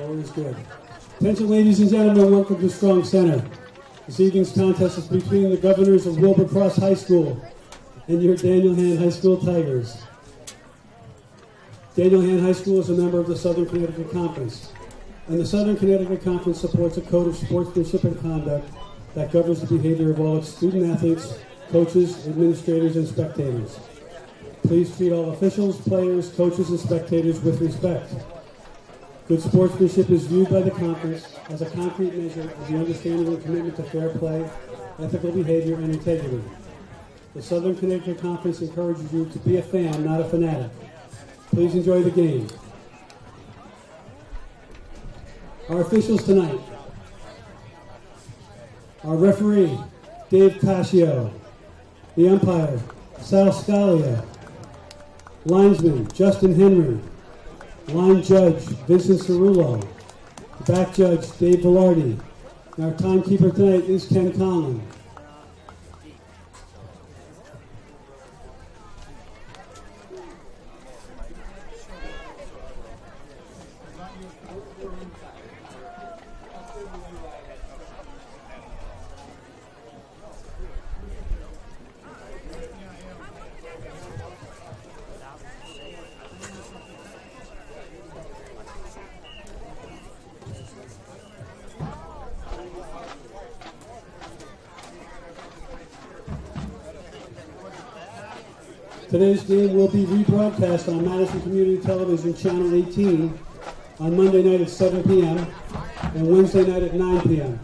Forward is good. Attention, ladies and gentlemen, welcome to Strong Center. This evening's contest is between the governors of Wilbur Cross High School and your Daniel Hand High School Tigers. Daniel Hand High School is a member of the Southern Connecticut Conference, and the Southern Connecticut Conference supports a code of sportsmanship and conduct that governs the behavior of all its student-athletes, coaches, administrators, and spectators. Please treat all officials, players, coaches, and spectators with respect. Good sportsmanship is viewed by the conference as a concrete measure of the understanding and commitment to fair play, ethical behavior, and integrity. The Southern Connecticut Conference encourages you to be a fan, not a fanatic. Please enjoy the game. Our officials tonight. Our referee, Dave Cascio. The umpire, Sal Scalia. Linesman, Justin Henry. Line judge, Vincent Cerullo. The back judge, Dave Velarde. And our timekeeper tonight is Ken Conlon. Today's game will be rebroadcast on Madison Community Television Channel 18 on Monday night at 7 p.m. and Wednesday night at 9 p.m.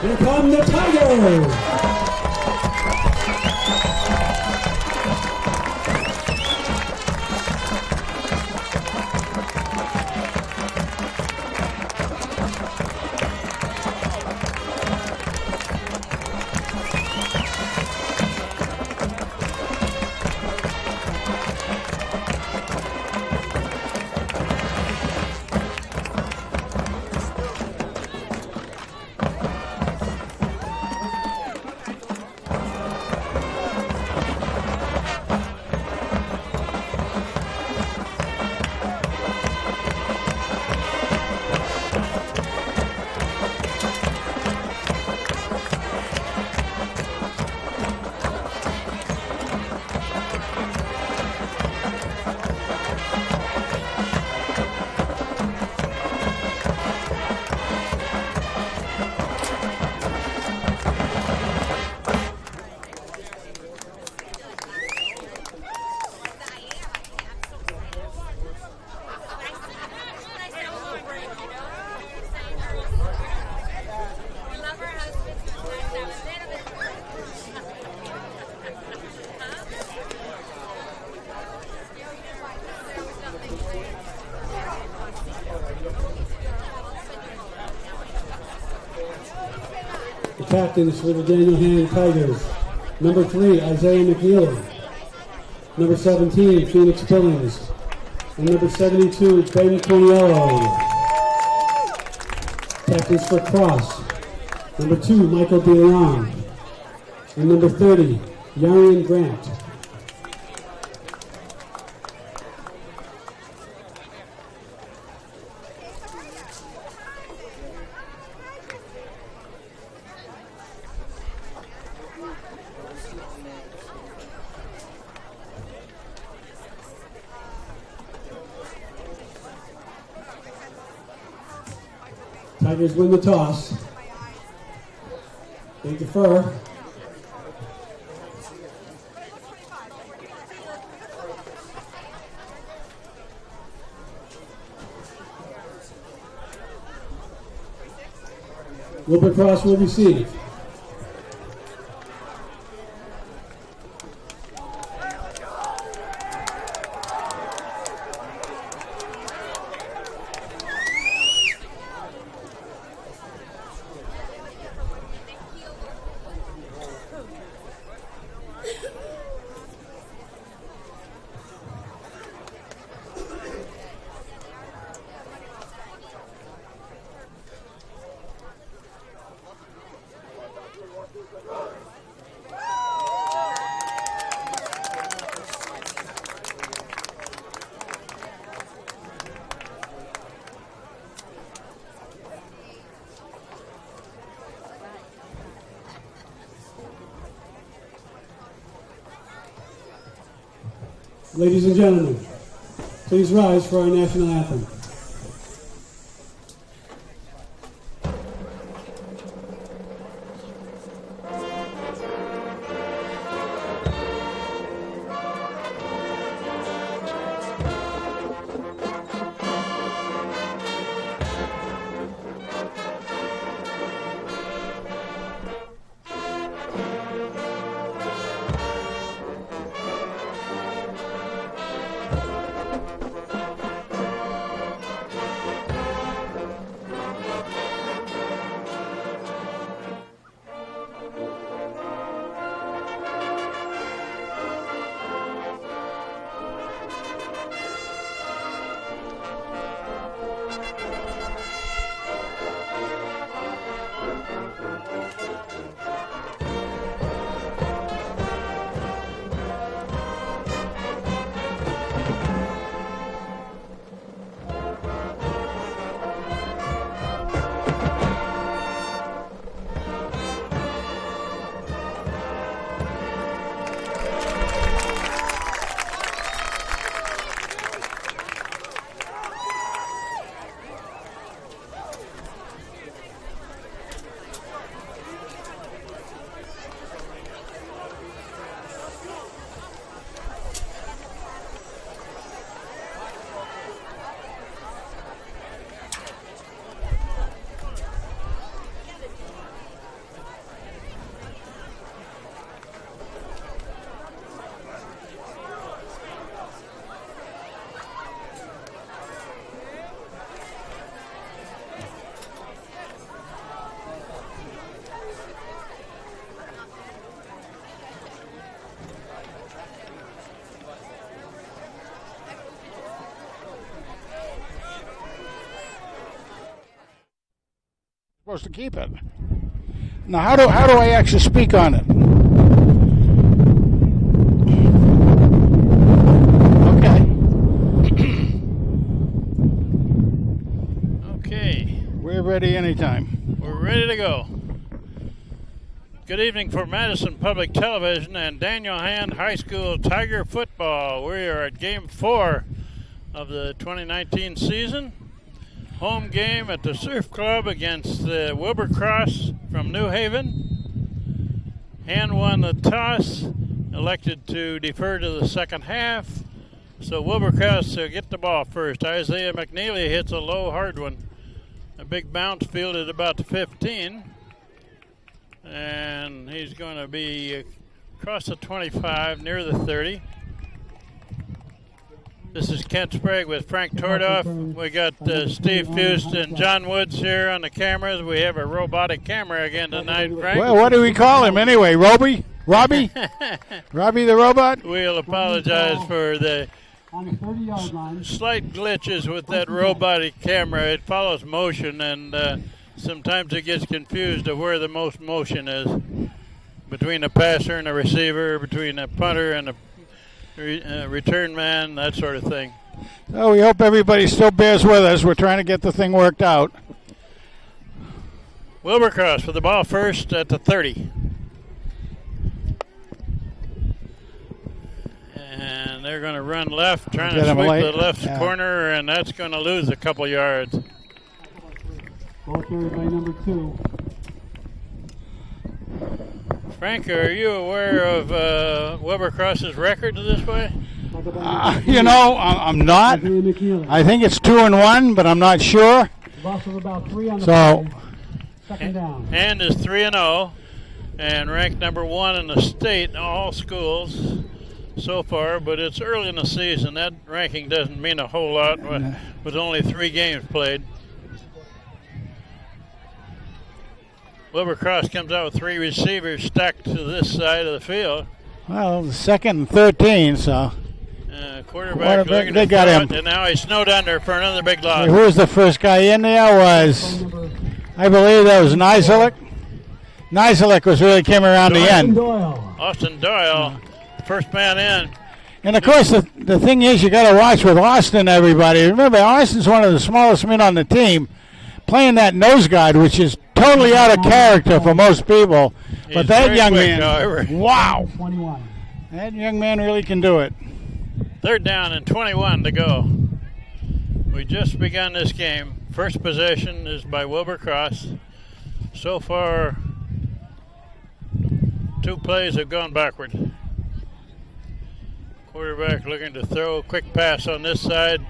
Here come the Tigers! The captains for the Daniel Hand Tigers. Number 3, Isaiah McNeely. Number 17, Phoenix Billings. And number 72, Ben Corniello. Captains for Cross. Number 2, Michael DeLeon. And number 30, Yarian Grant. Tigers win the toss. They defer. Wilbur Cross will receive. Ladies and gentlemen, please rise for our national anthem. Supposed to keep it. Now, how do I actually speak on it? Okay. We're ready anytime. We're ready to go. Good evening for Madison Public Television and Daniel Hand High School Tiger Football. We are at Game 4 of the 2019 season. Home game at the Surf Club against the Wilbur Cross from New Haven. Hand won the toss, elected to defer to the second half. So Wilbur Cross will get the ball first. Isaiah McNeely hits a low, hard one. A big bounce fielded about the 15. And he's going to be across the 25, near the 30. This is Kent Sprague with Frank Tordoff. We got Steve Fust and John Woods here on the cameras. We have a robotic camera again tonight, Frank. Well, what do we call him anyway? Robbie? Robbie the robot? We'll apologize for the On the 30-yard line. slight glitches with that robotic camera. It follows motion, and sometimes it gets confused of where the most motion is between a passer and a receiver, between a punter and a return man, that sort of thing. So we hope everybody still bears with us. We're trying to get the thing worked out. Wilbercross for the ball first at the 30. And they're going to run left, trying to Get him sweep late. the left Yeah. corner, and that's going to lose a couple yards. Ball carried by number 2. Frank, are you aware of Wilbercross's record this way? I'm not. Isaiah McNeely. I think it's 2-1, but I'm not sure. Loss of about 3 on the So- play. Second down. And is 3-0 and ranked number 1 in the state in all schools so far, but it's early in the season. That ranking doesn't mean a whole lot with only 3 games played. Wilbercross comes out with 3 receivers stacked to this side of the field. Well, the 2nd and 13, so. Quarterback looking they to got throw him. it, and now he's snowed under for another big loss. Who was the first guy in there? Was, Number I believe that was Nizelek. Nizelek really came around the end. Doyle. Austin Doyle, first man in. And, of course, the thing is you got to watch with Austin, everybody. Remember, Austin's one of the smallest men on the team, playing that nose guard, which is totally out of character for most people. He's But that very young quick, man, however. wow, 21. that young man really can do it. 3rd down and 21 to go. We just begun this game. First possession is by Wilbercross. So far, 2 plays have gone backward. Quarterback looking to throw a quick pass on this side,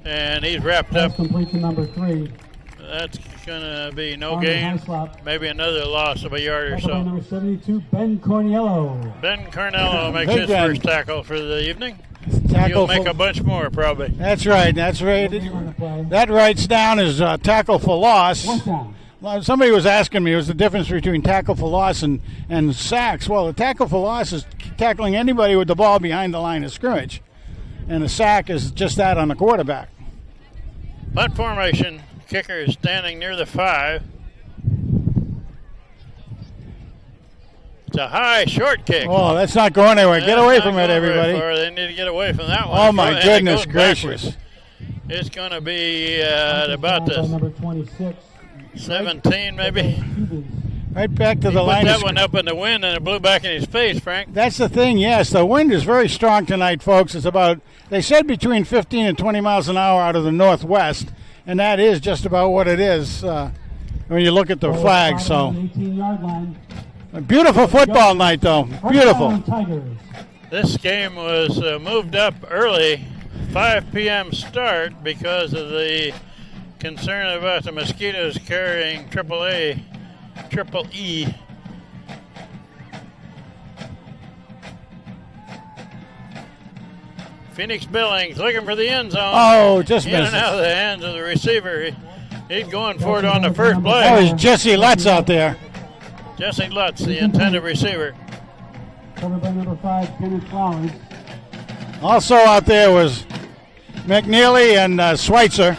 and he's wrapped Pass up. complete to number 3. That's going to be no On the gain. high slot. Maybe another loss of a yard or Tackle by so. number 72, Ben Corniello. Ben Carnello makes Big his Ben. first tackle for the evening. Tackle He'll make for- a bunch more, probably. That's right. That's right. On the play. That writes down as tackle for loss. 1st down. Well, somebody was asking me, what's the difference between tackle for loss and sacks? Well, the tackle for loss is tackling anybody with the ball behind the line of scrimmage. And a sack is just that on the quarterback. Punt formation. Kicker is standing near the 5. It's a high, short kick. Oh, that's not going anywhere. Get away That's from not it, going very everybody. far. They need to get away from that one. Oh, And my it goodness goes gracious. backwards. It's going to be at about Down by the number 26. 17, maybe. Right back to He the put line of that one up in the wind, and it blew back in his face, Frank. That's the thing, yes. The wind is very strong tonight, folks. It's about, they said between 15 and 20 miles an hour out of the northwest, and that is just about what it is when you look at the flag. So, 18-yard line. a beautiful football night, though. Beautiful. First down, Tigers. This game was moved up early, 5 p.m. start, because of the concern about the mosquitoes carrying Triple E. Phoenix Billings looking for the end zone. Oh, just In missed and out it. of the hands of the receiver. He's going for it on the first That play. was Jesse Lutz out there. Jesse Lutz, the intended receiver. Covered by number 5, Kenneth Flowers. Also out there was McNeely and Schweitzer.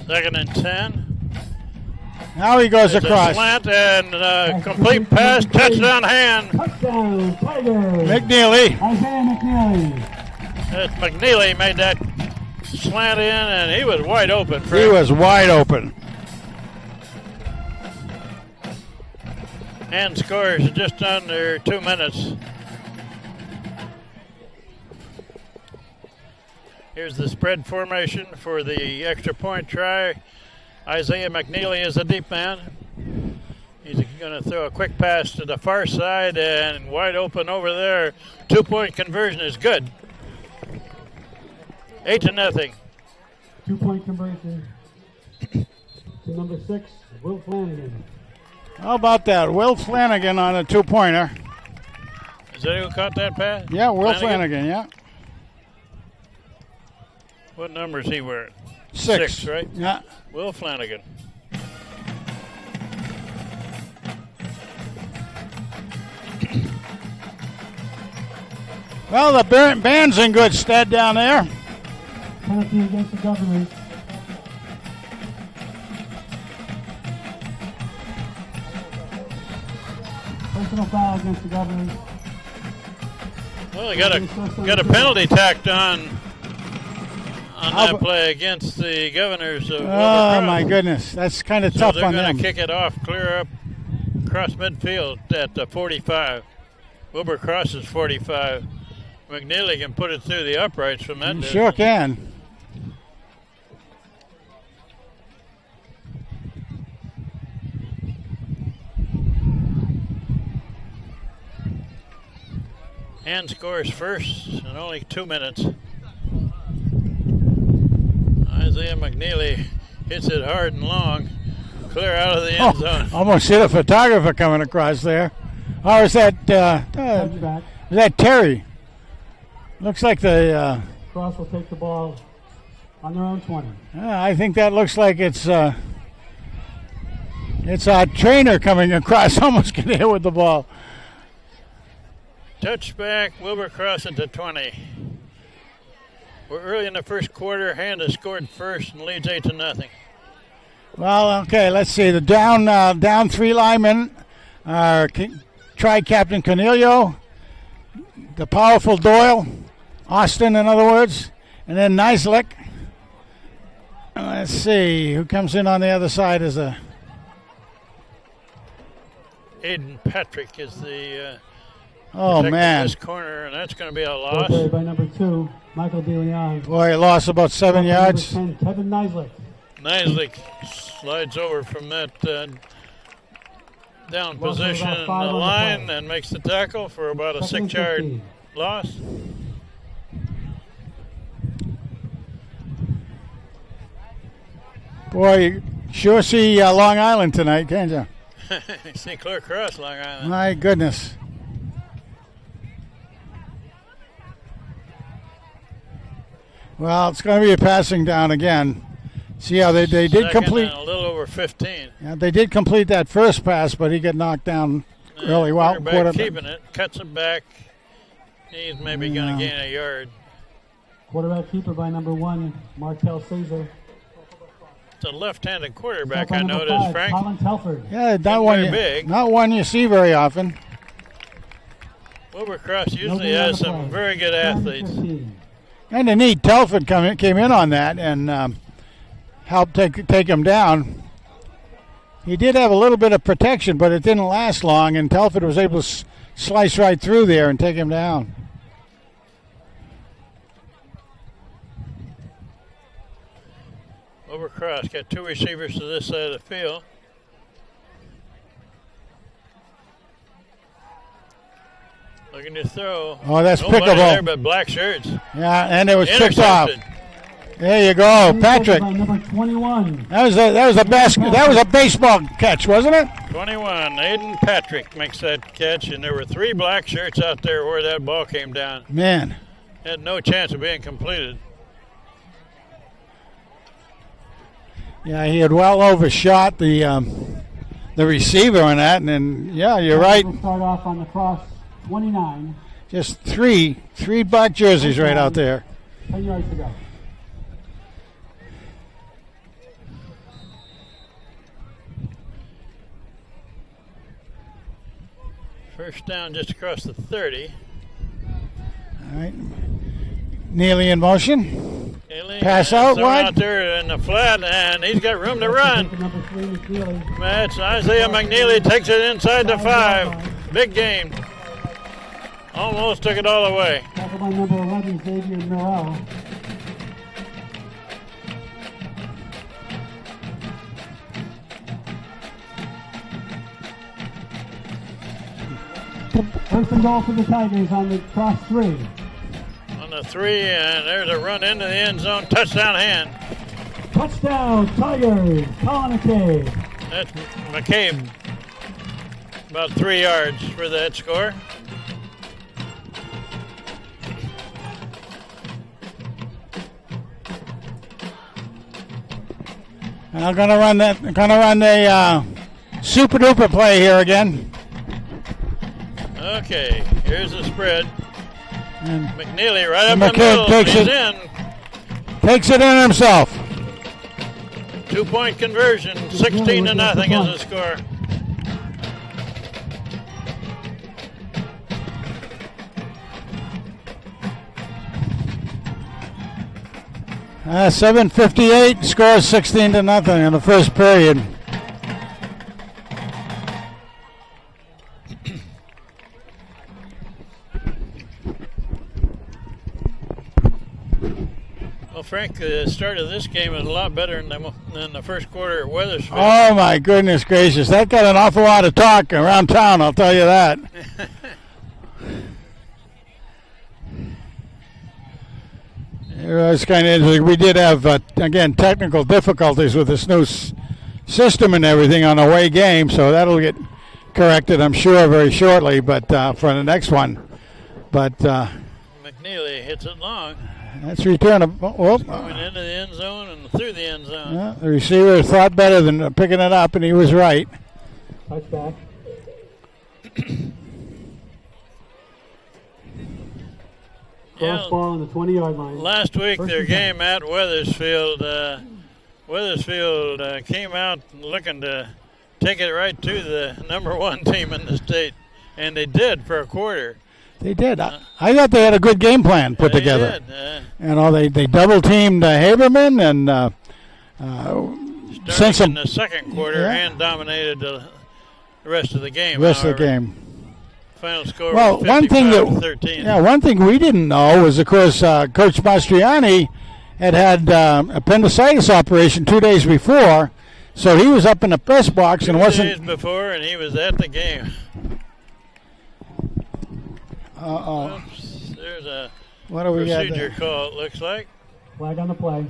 Second and 10. Now he goes It's a across. slant and complete pass, touchdown hand. Touchdown, Tigers. McNeely. Isaiah McNeely. McNeely made that slant in, and he was wide open. He Frank. was wide open. And scores just under 2 minutes. Here's the spread formation for the extra point try. Isaiah McNeely is a deep man. He's going to throw a quick pass to the far side and wide open over there. 2-point conversion is good. 8-0. 2-point conversion. to number 6, Will Flanagan. How about that? Will Flanagan on a 2-pointer. Is that who caught that pass? Yeah, Will Flanagan, yeah. What number is he wearing? 6, right? Yeah. Will Flanagan. Well, the band's in good stead down there. Penalty against the Governors. Personal foul against the Governors. Well, he got a penalty tacked on that play against the Governors of Oh, my goodness. That's kind of tough on them. They're them. going to kick it off, clear up across midfield at 45. Wilbur crosses 45. McNeely can put it through the uprights from that distance. Sure can. Hand scores first in only 2 minutes. Isaiah McNeely hits it hard and long. Clear out of the end zone. Almost hit a photographer coming across there. Or is that Terry? Looks like the Cross will take the ball on their own 20. I think that looks like it's our trainer coming across, almost getting hit with the ball. Touchback, Wilbur Cross at the 20. We're early in the first quarter. Hand has scored first and leads 8-0. Well, okay, let's see. The down 3 linemen are tri-captain Cornelio, the powerful Doyle, Austin, in other words, and then Neislick. Let's see who comes in on the other side as a. Aiden Patrick is the. Oh man! This corner, and that's going to be a loss. Okay, by number 2, Michael DeLeon. Boy, he lost about 7 yards. Number 10, Kevin Neislick. Neislick slides over from that down position in the line and makes the tackle for about a 6-yard loss. Boy, you sure see Long Island tonight, can't you? St. Clair Cross, Long Island. My goodness. Well, it's going to be a passing down again. See how they did complete. A little over 15. Yeah, they did complete that first pass, but he got knocked down early. Well, quarterback keeping it, cuts it back. He's maybe going to gain a yard. Quarterback keeper by number 1, Markel Caesar. It's a left-handed quarterback, I noticed, 5, Frank. Colin Telford. Yeah, big. Not one you see very often. Wilbur Cross usually has some very good athletes. And indeed, Telford came in on that and helped take him down. He did have a little bit of protection, but it didn't last long, and Telford was able to slice right through there and take him down. Wilbur Cross got 2 receivers to this side of the field. Looking to throw. Oh, that's Nobody pickable. there but black shirts. Yeah, and it was picked off. There you go, Patrick. Number 21. That was a baseball catch, wasn't it? 21. Aiden Patrick makes that catch, and there were 3 black shirts out there where that ball came down. Man. Had no chance of being completed. Yeah, he had well overshot the receiver on that, and then you're right. We'll start off on the cross, 29. Just three black jerseys right out there. 10 yards to go. First down just across the 30. All right. Neely in motion. Neely Pass out wide. Out there in the flat, and he's got room to run. Number 3, McNeely. That's Isaiah McNeely takes it inside the 5. Big game. Almost took it all away. Tackle by number 11, Xavier Noel. First and goal for the Tigers on the cross 3. On the 3, and there's a run into the end zone. Touchdown hand. Touchdown, Tigers. Colin McCabe. That's McCabe. About 3 yards for that score. I'm gonna run the super duper play here again. Okay, here's the spread. And McNeely right up McCabe the middle. takes He's it. Takes it in himself. 2-point conversion. 16-0 is the score. 7:58, scores 16-0 in the first period. Well, Frank, the start of this game is a lot better than the first quarter at Weathersfield. Oh my goodness gracious, that got an awful lot of talk around town, I'll tell you that. It was kind of interesting. We did have, again, technical difficulties with this new system and everything on away game, so that'll get corrected, I'm sure, very shortly. But for the next one, but McNeely hits it long. That's return. Going into the end zone and through the end zone. Yeah, the receiver thought better than picking it up, and he was right. Touchback. Cross ball on the 20-yard line. Last week, their game at Weathersfield, came out looking to take it right to the #1 team in the state, and they did for a quarter. They did. I thought they had a good game plan put together. Did. They double teamed Haberman and starting in the second quarter and dominated the rest of the game. Final score was 55-13. One thing we didn't know was, of course, Coach Mastriani had appendicitis operation 2 days before, so he was up in the press box and wasn't. 2 days before, and he was at the game. Oops, there's a procedure call, it looks like. Flag on the play.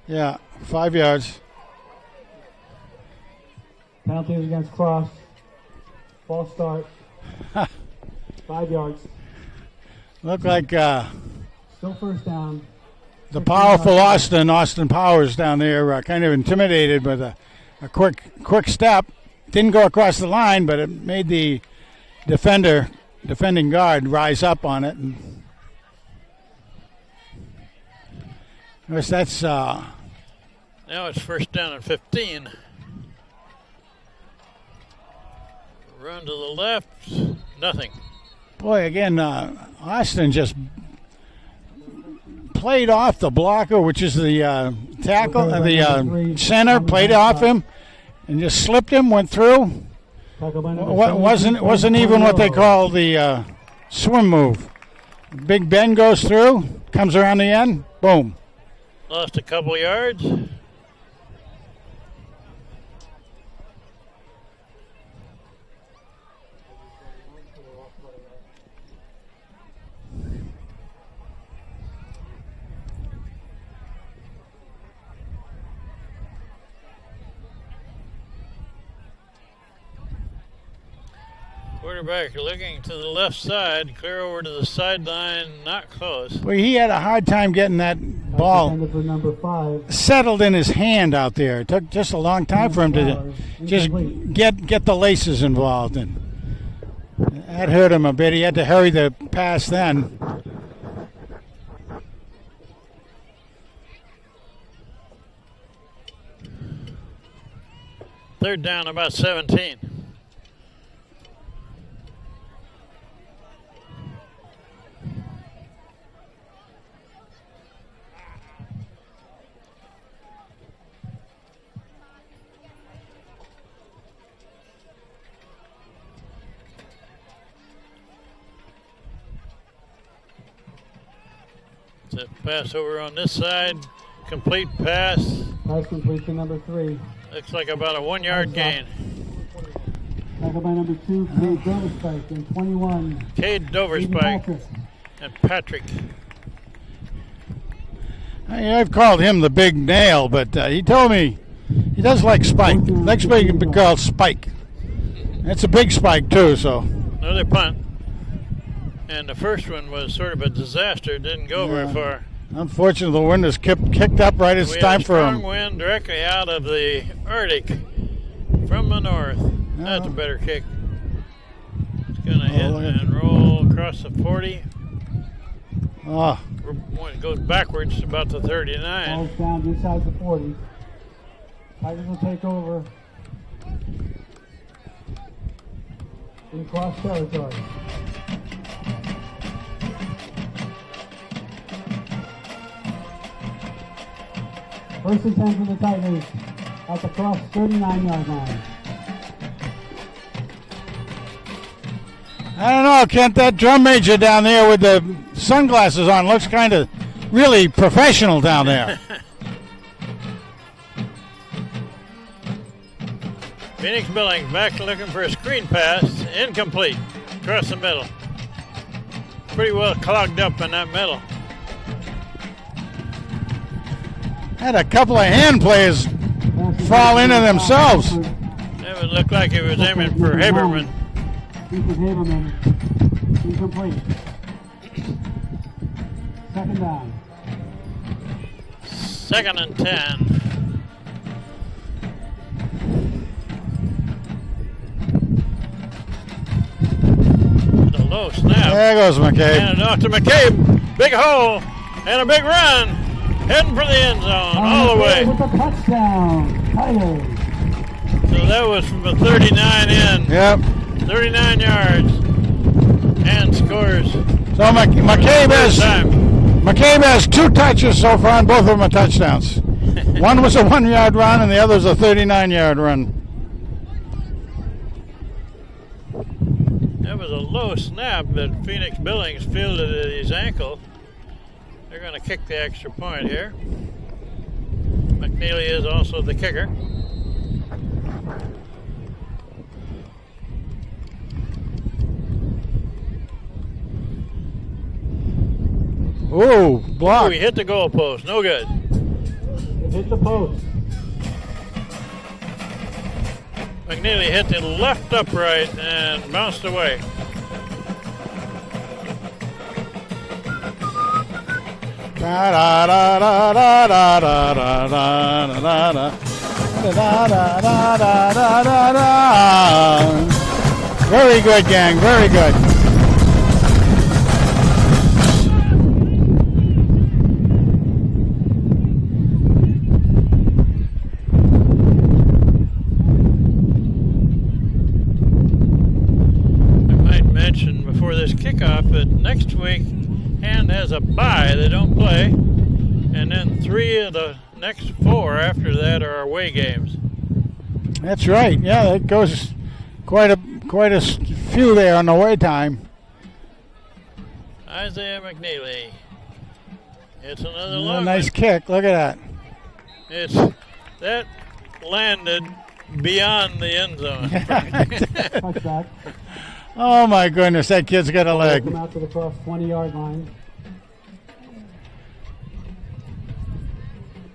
Yeah, 5 yards. Penalties against Cross. False start. 5 yards. Looked like Still first down. the powerful Austin Powers down there, kind of intimidated with a quick step. Didn't go across the line, but it made the defending guard rise up on it. And of course, that's now it's first down and 15. Run to the left, nothing. Boy, again, Austin just played off the blocker, which is the tackle, the center, played off him, and just slipped him, went through. Wasn't even what they call the swim move. Big Ben goes through, comes around the end, boom. Lost a couple yards. Quarterback looking to the left side, clear over to the sideline, not close. Well, he had a hard time getting that ball Number 5. settled in his hand out there. It took just a long time for him to just get the laces involved, and that hurt him a bit. He had to hurry the pass then. Third down, about 17. It's a pass over on this side. Complete pass. Pass complete to number 3. Looks like about a 1 yard gain. Tackled by number 2, Cade Doverspike, and 21. Cade Doverspike and Patrick. I've called him the big nail, but he told me he does like Spike. Likes being called Spike. It's a big spike, too, so. Another punt. And the first one was sort of a disaster. Didn't go very far. Unfortunately, the wind is kicked up right as it's time for him. Strong wind directly out of the Arctic from the north. That's a better kick. It's going to hit and roll across the 40. Oh. When it goes backwards to about the 39. Ball's down inside the 40. Tigers will take over in cross territory. First and 10 for the Tigers at the cross 39-yard line. I don't know, Kent, that drum major down there with the sunglasses on looks kind of really professional down there. Phoenix Billings back looking for a screen pass. Incomplete. Across the middle. Pretty well clogged up in that middle. Had a couple of hand players fall into themselves. It would look like it was aiming for Haberman. Haberman. Incomplete. Second down. 2nd and 10. With a low snap. There goes McCabe. And it off to McCabe. Big hole. And a big run. Heading for the end zone. All the way. With a touchdown. Tigers. So that was from the 39 in. Yep. 39 yards. And scores. So McCabe has 2 touches so far, and both of them are touchdowns. One was a 1-yard run, and the other was a 39-yard run. That was a low snap that Phoenix Billings fielded at his ankle. They're going to kick the extra point here. McNeely is also the kicker. Ooh, block. He hit the goalpost. No good. It hit the post. McNeely hit the left upright and bounced away. Very good, gang. Very good. Before this kickoff that next week Hand has a bye. They don't play, and then 3 of the next 4 after that are away games. That's right. Yeah, it goes quite a few there on the away time. Isaiah McNeely. It's another long nice one. kick. Look at that. That landed beyond the end zone. Touchback. Oh my goodness, that kid's got a leg. Come out to the cross 20-yard line.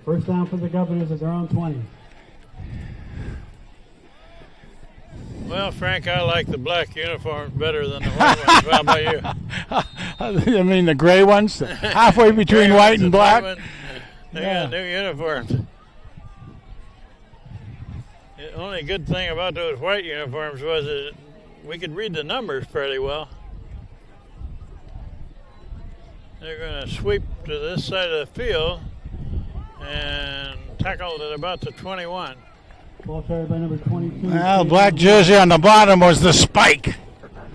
First down for the Governors at their own 20. Well, Frank, I like the black uniforms better than the white ones. How about you? You mean the gray ones? Halfway between white and black? They got new uniforms. The only good thing about those white uniforms was that we could read the numbers fairly well. They're going to sweep to this side of the field and tackle at about the 21. Ball carried by number 22. Well, black jersey on the bottom was the spike.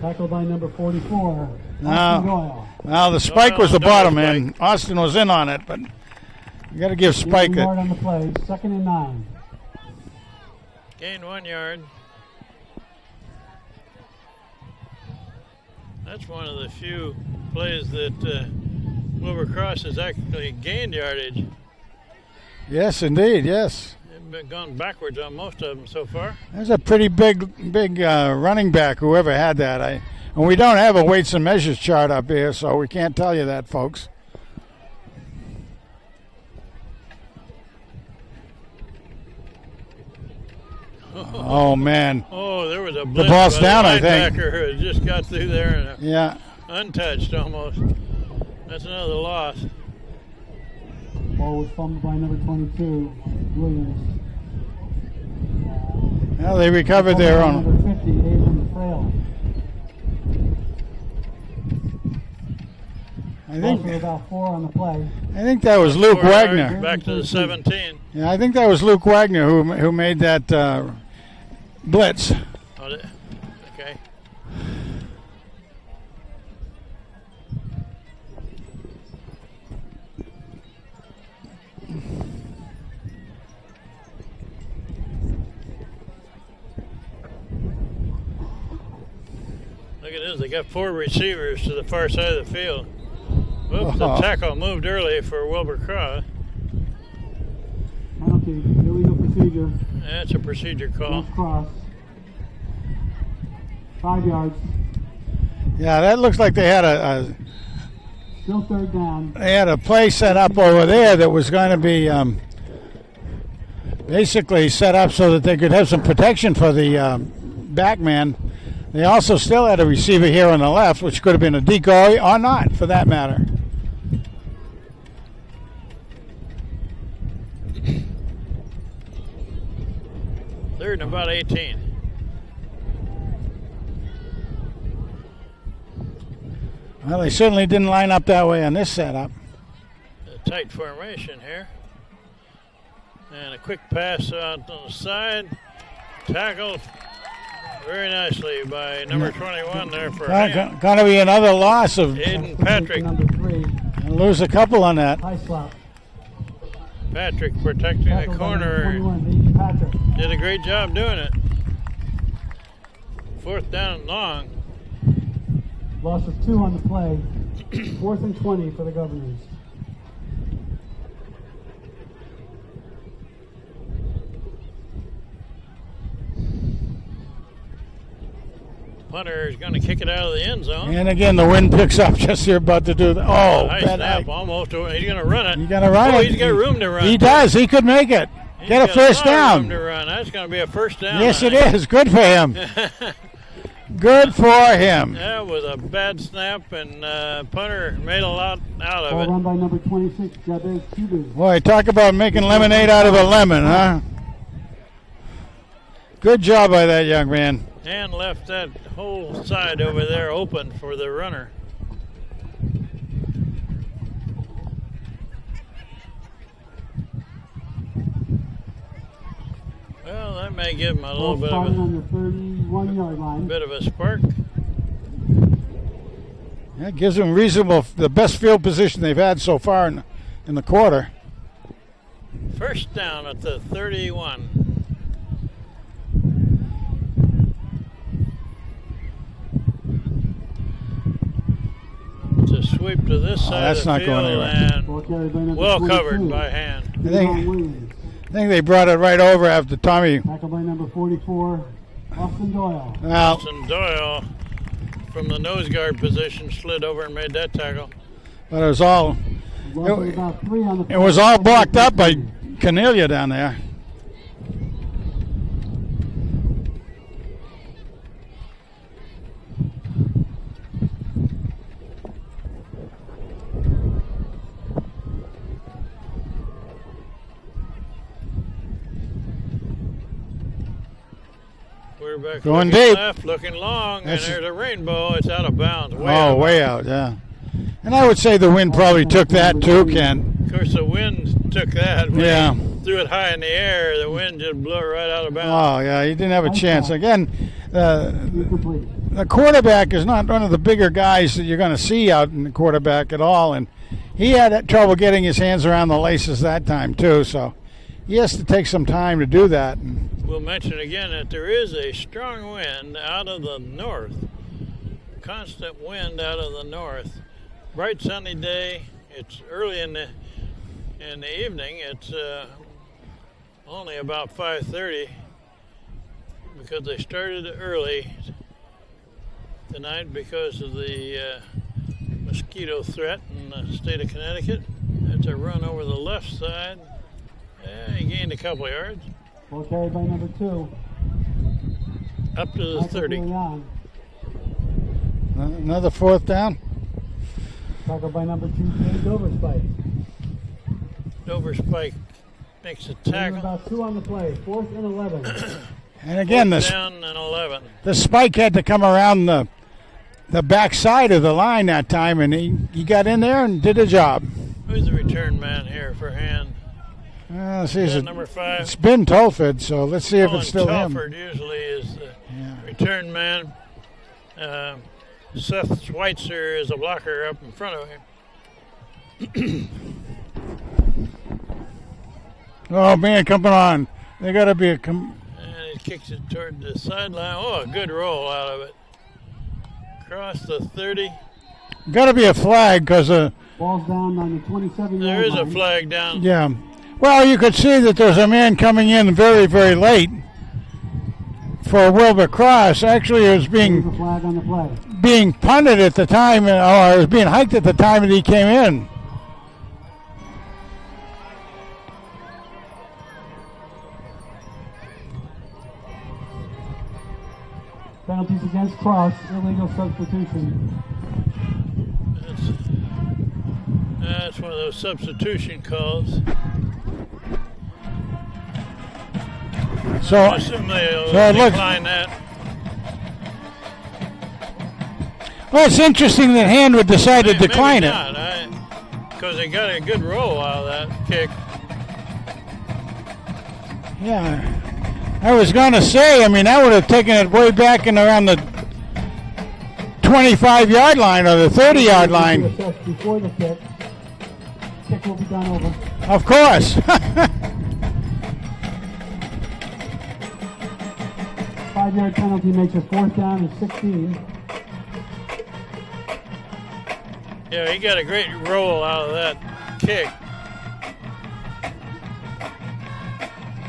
Tackled by number 44. Well, the spike was the bottom, and Austin was in on it, but you got to give Spike it. On the play, 2nd and 9. Gained 1 yard. That's one of the few plays that Wilbur Cross has actually gained yardage. Yes, indeed, yes. They've been gone backwards on most of them so far. There's a pretty big running back, whoever had that. And we don't have a weights and measures chart up here, so we can't tell you that, folks. Oh, man. Oh, there was a blitz ball's by down, the I think. linebacker who had just got through there and Yeah. untouched almost. That's another loss. Ball was fumbled by number 22, Williams. Well, they recovered their own. Number 50, Abram Frail. I Also think about 4 on the play. that was Luke 4 yards Wagner. back to the 17. Yeah, I think that was Luke Wagner who made that blitz. Oh, okay. Look at this. They got 4 receivers to the far side of the field. Whoops, the tackle moved early for Wilbur Cross. Penalty, illegal procedure. That's a procedure call. Cross. 5 yards. Yeah, that looks like they had a Still third down. they had a play set up over there that was going to be basically set up so that they could have some protection for the back man. They also still had a receiver here on the left, which could have been a decoy or not, for that matter. Third and about 18. Well, they certainly didn't line up that way on this setup. A tight formation here. And a quick pass out on the side. Tackled very nicely by number 21 there for Ham. Going to be another loss of Aiden Patrick. Number 3. lose a couple on that. High slap. Patrick protecting the corner. 21, Patrick. Did a great job doing it. 4th down and long. Loss of 2 on the play. 4th and 20 for the Governors. Punter is going to kick it out of the end zone. And again, the wind picks up just here, about to do the. Oh, High bad snap, eye. almost. He's going to run it. He's going to run it. He's got room to run. He does. He could make it. He's Get a got first lot of room down. to run. That's going to be a first down. Yes, I it think. is. Good for him. Good for him. That was a bad snap, and punter made a lot out of Ball it. run by number 26, Jabez Cubu. Boy, talk about making lemonade out of a lemon, huh? Good job by that young man. And left that whole side over there open for the runner. Well, that may give him a little Ball bit started of on the 31-yard line. a spark. That gives them the best field position they've had so far in the quarter. First down at the 31. It's a sweep to this side that's of the not field going anywhere. and Ball carried by number well 22, covered by hand. Devon Williams. I think they brought it right over after Tommy. Tackled by number 44, Austin Doyle. Well, Austin Doyle from the nose guard position slid over and made that tackle. but it was all Loss of about 3 on the it was all blocked up by Cornelia down there. Quarterback Going looking deep. left, looking long, That's- and there's a rainbow. It's out of bounds. Way out, yeah. And I would say the wind probably took that too, Ken. Of course, the wind took that. When Yeah. he threw it high in the air, the wind just blew it right out of bounds. Oh, yeah, he didn't have a chance. Again, Incomplete. the quarterback is not one of the bigger guys that you're going to see out in the quarterback at all, and he had trouble getting his hands around the laces that time too, so he has to take some time to do that. We'll mention again that there is a strong wind out of the north. Constant wind out of the north. Bright sunny day. It's early in the evening. It's only about 5:30 because they started early tonight because of the mosquito threat in the state of Connecticut. It's a run over the left side. Yeah, he gained a couple yards. Ball carried by number 2, up to the 30. Another fourth down. Tackled by number 2, Dover Spike. Dover Spike makes a Tackle. tackle. About 2 on the play. 4th and 11. And again, Fourth down and 11. the spike had to come around the back side of the line that time, and he got in there and did a job. Who's the return man here for Hand? Let's see, Is that it's number 5? it's been Tolford, so let's see if Colin it's still Telford him. usually is the Yeah. return man. Seth Schweitzer is a blocker up in front of him. Oh man, coming on! They got to be a. And he kicks it toward the sideline. Oh, a good roll out of it. Across the 30. Got to be a flag because Ball's down on the 27 There yard is a line. flag down. yeah. Well, you could see that there's a man coming in very, very late for Wilbur Cross. Actually, it was There's being a flag on the play. punted at the time, or it was being hiked at the time that he came in. Penalties against Cross. Illegal substitution. That's one of those substitution calls. So, I assume they'll So it looks- decline that. well, it's interesting that Hand would decide to Maybe decline it. not, because they got a good roll out of that kick. Yeah. I was going to say, I mean, that would have taken it way back in around the 25-yard line or the 30-yard line. Assessed before the kick. Kick will be done over. Of course. 5-yard penalty makes it 4th down and 16. Yeah, he got a great roll out of that kick.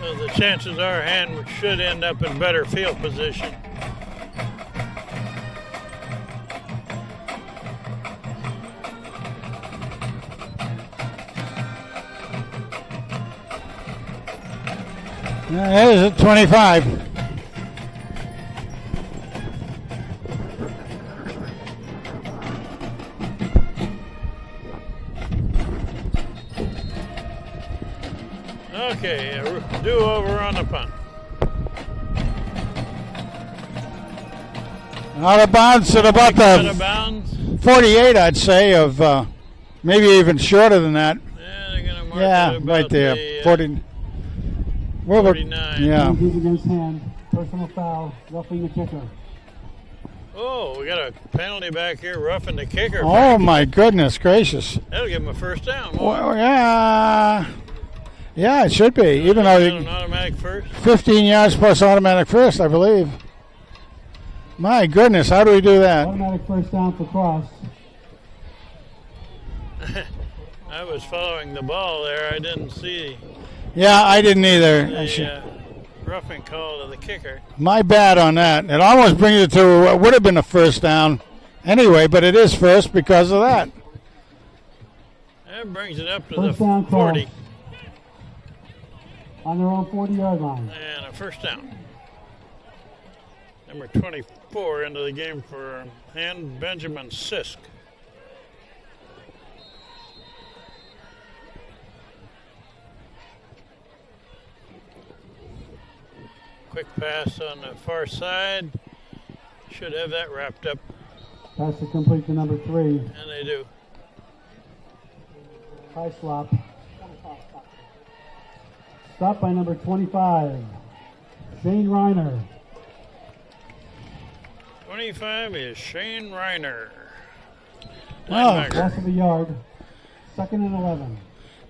So the chances are Hand should end up in better field position. That is at 25. Okay, a do-over on the punt. Out of bounds at about Out of the bounds. 48, I'd say, of maybe even shorter than that. Yeah, they're going to mark it Yeah, about right there. the, 40. Wilbur- 49. Yeah. Penalties against Hand. Personal foul. Roughing the kicker. Oh, we got a penalty back here, roughing the kicker. Oh, my goodness gracious. That'll give him a first down. Well, yeah. Yeah, it should be. Even though An you, automatic first. 15 yards plus automatic first, I believe. My goodness, how do we do that? Automatic first down for Cross. I was following the ball there. I didn't see Yeah, I didn't either. I the should- roughing call to the kicker. My bad on that. It almost brings it to what would have been a first down anyway, but it is first because of that. That brings it up to First the down, 40. Cross. On their own 40-yard line. And a first down. Number 24 into the game for Hand, Benjamin Sisk. Quick pass on the far side. Should have that wrapped up, Pass is complete to number 3. and they do. High slop. Stopped by number 25. Shane Reiner. 25 is Shane Reiner. Oh. Linebacker. Loss of a yard. 2nd and 11.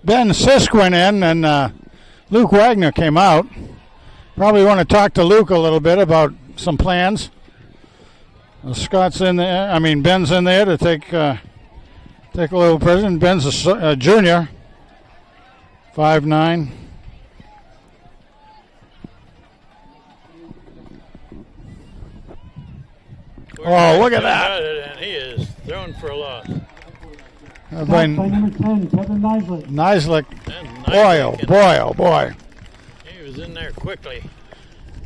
Ben Sisk went in, and Luke Wagner came out. Probably want to talk to Luke a little bit about some plans. Scott's in there. I mean, Ben's in there to take a little present. Ben's a junior, 5'9". Oh, look at that. And he is thrown for a loss. Stopped by By number 10, Kevin Neisler. Nislik. And Boy, oh boy, oh boy. He was in there quickly.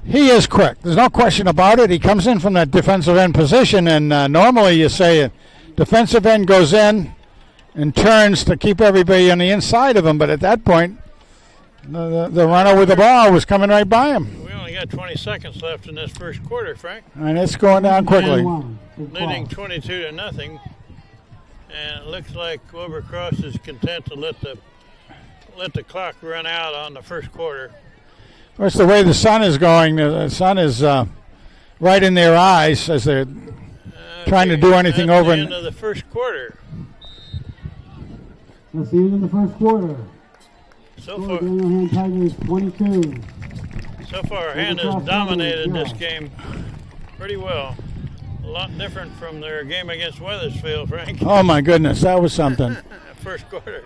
He is quick. There's no question about it. He comes in from that defensive end position, and normally you say a defensive end goes in and turns to keep everybody on the inside of him, but at that point, the runner with the ball was coming right by him. We only got 20 seconds left in this first quarter, Frank. And it's going down quickly. Leading 22-0, and it looks like Wilbur Cross is content to let the clock run out on the first quarter. Of course, the way the sun is going, the sun is right in their eyes as they're trying to do anything over. At the end of the first quarter. That's the end of the first quarter. So Score, far, Daniel Hand Tigers 22. Hand has dominated this game pretty well. A lot different from their game against Weathersfield, Frank. Oh, my goodness, that was something. First quarter.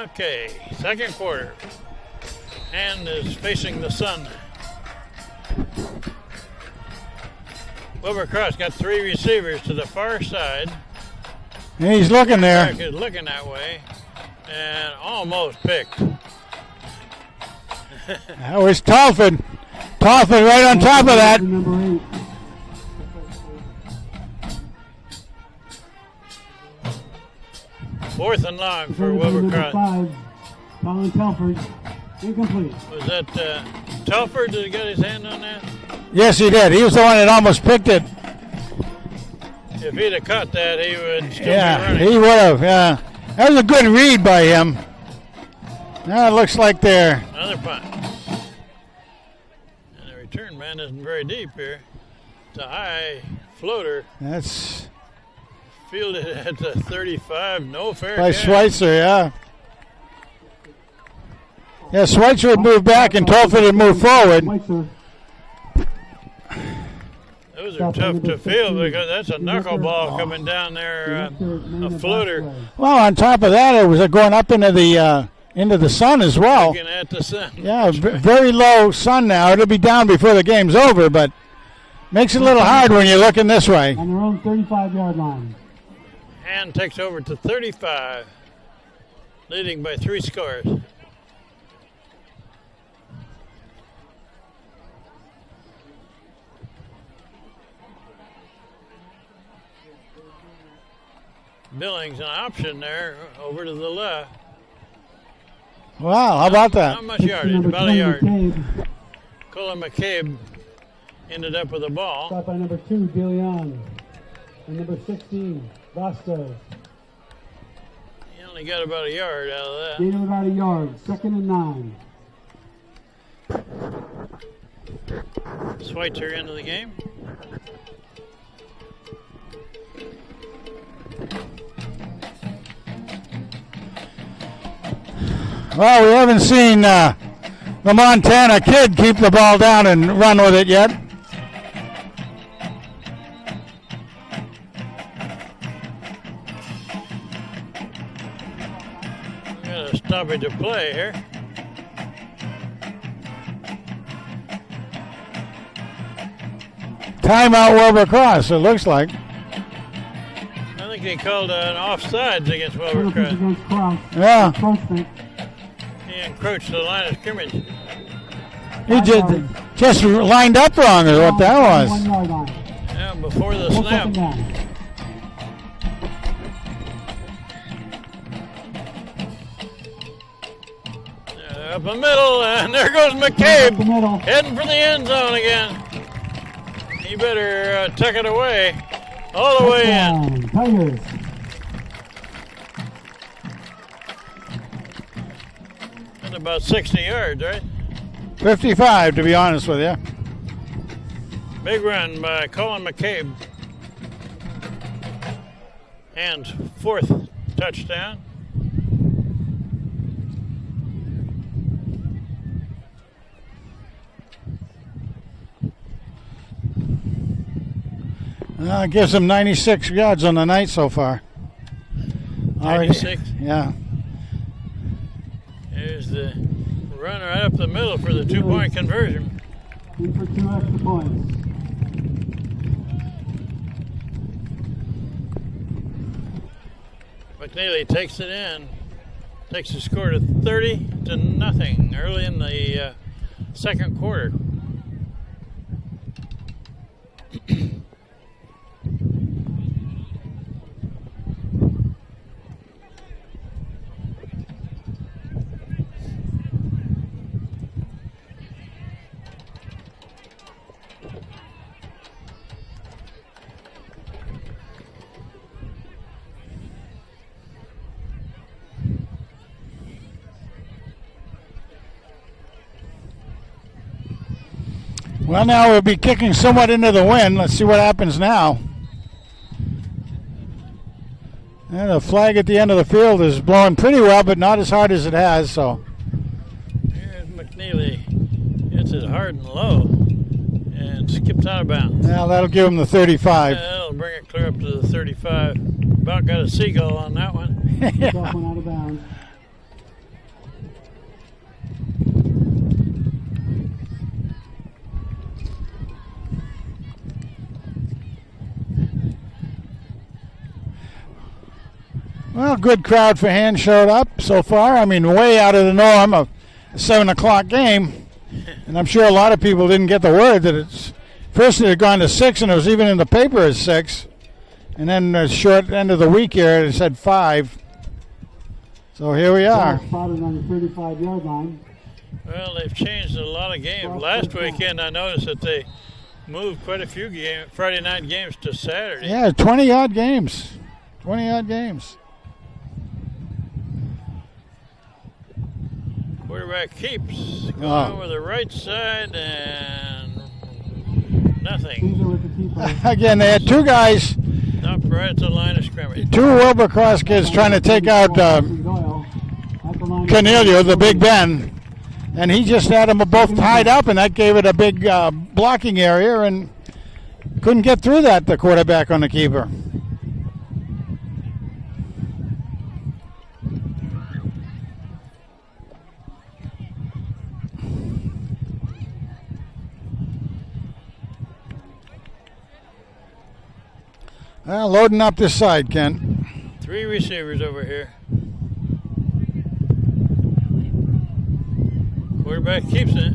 Okay, second quarter. Hand is facing the sun. Wilbur Cross got three receivers to the far side. And he's looking there. Clark is looking that way and almost picked. That was Talford. Talford right on top of that. Number 8. Fourth and long for Wilbur Cross. 5, Colin Telford, incomplete. Was that Telford that got his hand on that? Yes, he did. He was the one that almost picked it. If he'd have caught that, he would still be Yeah, running. he would have. Yeah, that was a good read by him. Now it looks like they're. Another punt. And the return man isn't very deep here. It's a high floater. That's Fielded at the 35. No fair by catch. Schweitzer. Yeah. Yeah, Schweitzer would move back and Talford would move forward. Schweitzer. Those are tough to field because that's a knuckleball coming down there, a floater. Well, on top of that, it was going up into the sun as well. Looking at the sun. Yeah, very low sun now. It'll be down before the game's over, but makes it a little hard when you're looking this way. On their own 35-yard line. Hand takes over to 35, leading by 3 scores. Billings an option there over to the left. Wow, how about that? Not much yardage, about a yard. Colin McCabe ended up with the ball. Stop by number 2, DeLeon. And number 16, Vasquez. He only got about a yard out of that. Gain of about a yard. 2nd and 9. Schweitzer into the game. Well, we haven't seen the Montana kid keep the ball down and run with it yet. Got a stoppage of play here. Timeout Wilbur Cross, it looks like. I think they called an offsides against Wilbur Penalties Cross. against Kraus. Yeah. Encroachment. He encroached the line of scrimmage. He just lined up wrong is what that was. 1 yard line. Yeah, before the Full snap. second down. Up the middle, and there goes Up the McCabe. middle. Heading for the end zone again. He better tuck it away. All the way in. Touchdown, Tigers. That's about 60 yards, right? 55, to be honest with you. Big run by Colin McCabe. And 4th touchdown. Gives him 96 yards on the night so far. 96. Yeah. There's the run right up the middle for the 2-point conversion. In for 2 extra points. McNeely takes it in. Takes the score to 30-0 early in the second quarter. Well, now we'll be kicking somewhat into the wind. Let's see what happens now. And the flag at the end of the field is blowing pretty well, but not as hard as it has. So Here's McNeely. Hits it hard and low and skips out of bounds. now that'll give him the 35. That'll bring it clear up to the 35. About got a seagull on that one. Tough one out of bounds. Well, good crowd for hand showed up so far. I mean, way out of the norm. A 7 o'clock game. And I'm sure a lot of people didn't get the word that it's... First it had gone to 6, and it was even in the paper as 6. And then the short end of the week here, it said 5. So here we are. Spotted on the 35-yard line. Well, they've changed a lot of games. Last weekend, I noticed that they moved quite a few Friday night games to Saturday. Yeah, 20-odd games. 20-odd games. Quarterback keeps going Oh. over the right side and nothing. Caesar with the keeper. Again, they had two guys, Stopped right at the line of scrimmage. two Wilbercross kids trying to take out Doyle at the line. Cornelio, the Big Ben. And he just had them both tied up, and that gave it a big blocking area, and couldn't get through that, the quarterback on the keeper. Well, loading up this side, Ken. 3 receivers over here. Quarterback keeps it,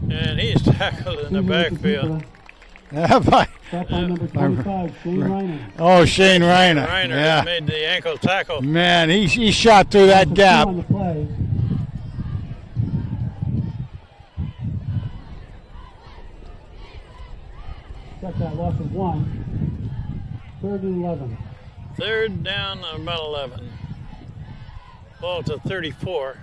and he's tackled in the backfield. Yeah, bye. Back by number 25, Shane Reiner. Oh, Shane Reiner. Reiner Yeah. made the ankle tackle. Man, he shot through that gap. On the play. Got that loss of 1. 3rd and 11. 3rd down, about 11. Ball to 34.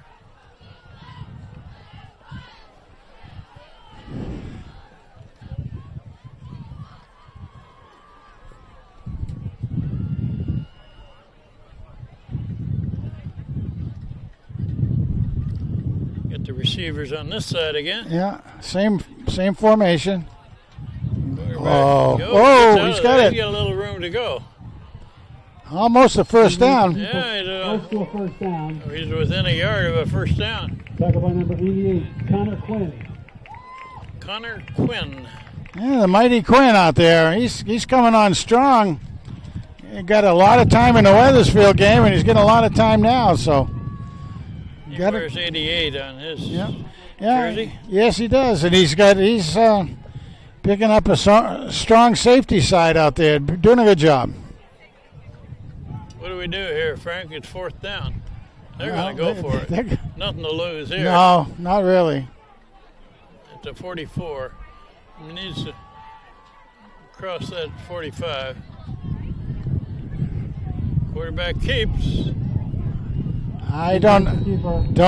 Get the receivers on this side again. Yeah, same formation. Oh, he's got it. He's got a little room to go. Almost a first down. Yeah, Close to a first down. he's within a yard of a first down. Tackled by number 88, Connor Quinn. Connor Quinn. Yeah, the mighty Quinn out there. He's coming on strong. He got a lot of time in the Wethersfield game, and he's getting a lot of time now. So He got wears it. 88 on his. Yeah. Yeah, jersey. yes, he does, and he's picking up a strong safety side out there, doing a good job. What do we do here, Frank? It's 4th down. They're Well, going to go for it. they're- Nothing to lose here. No, not really. It's a 44. He needs to cross that 45. Quarterback keeps. I don't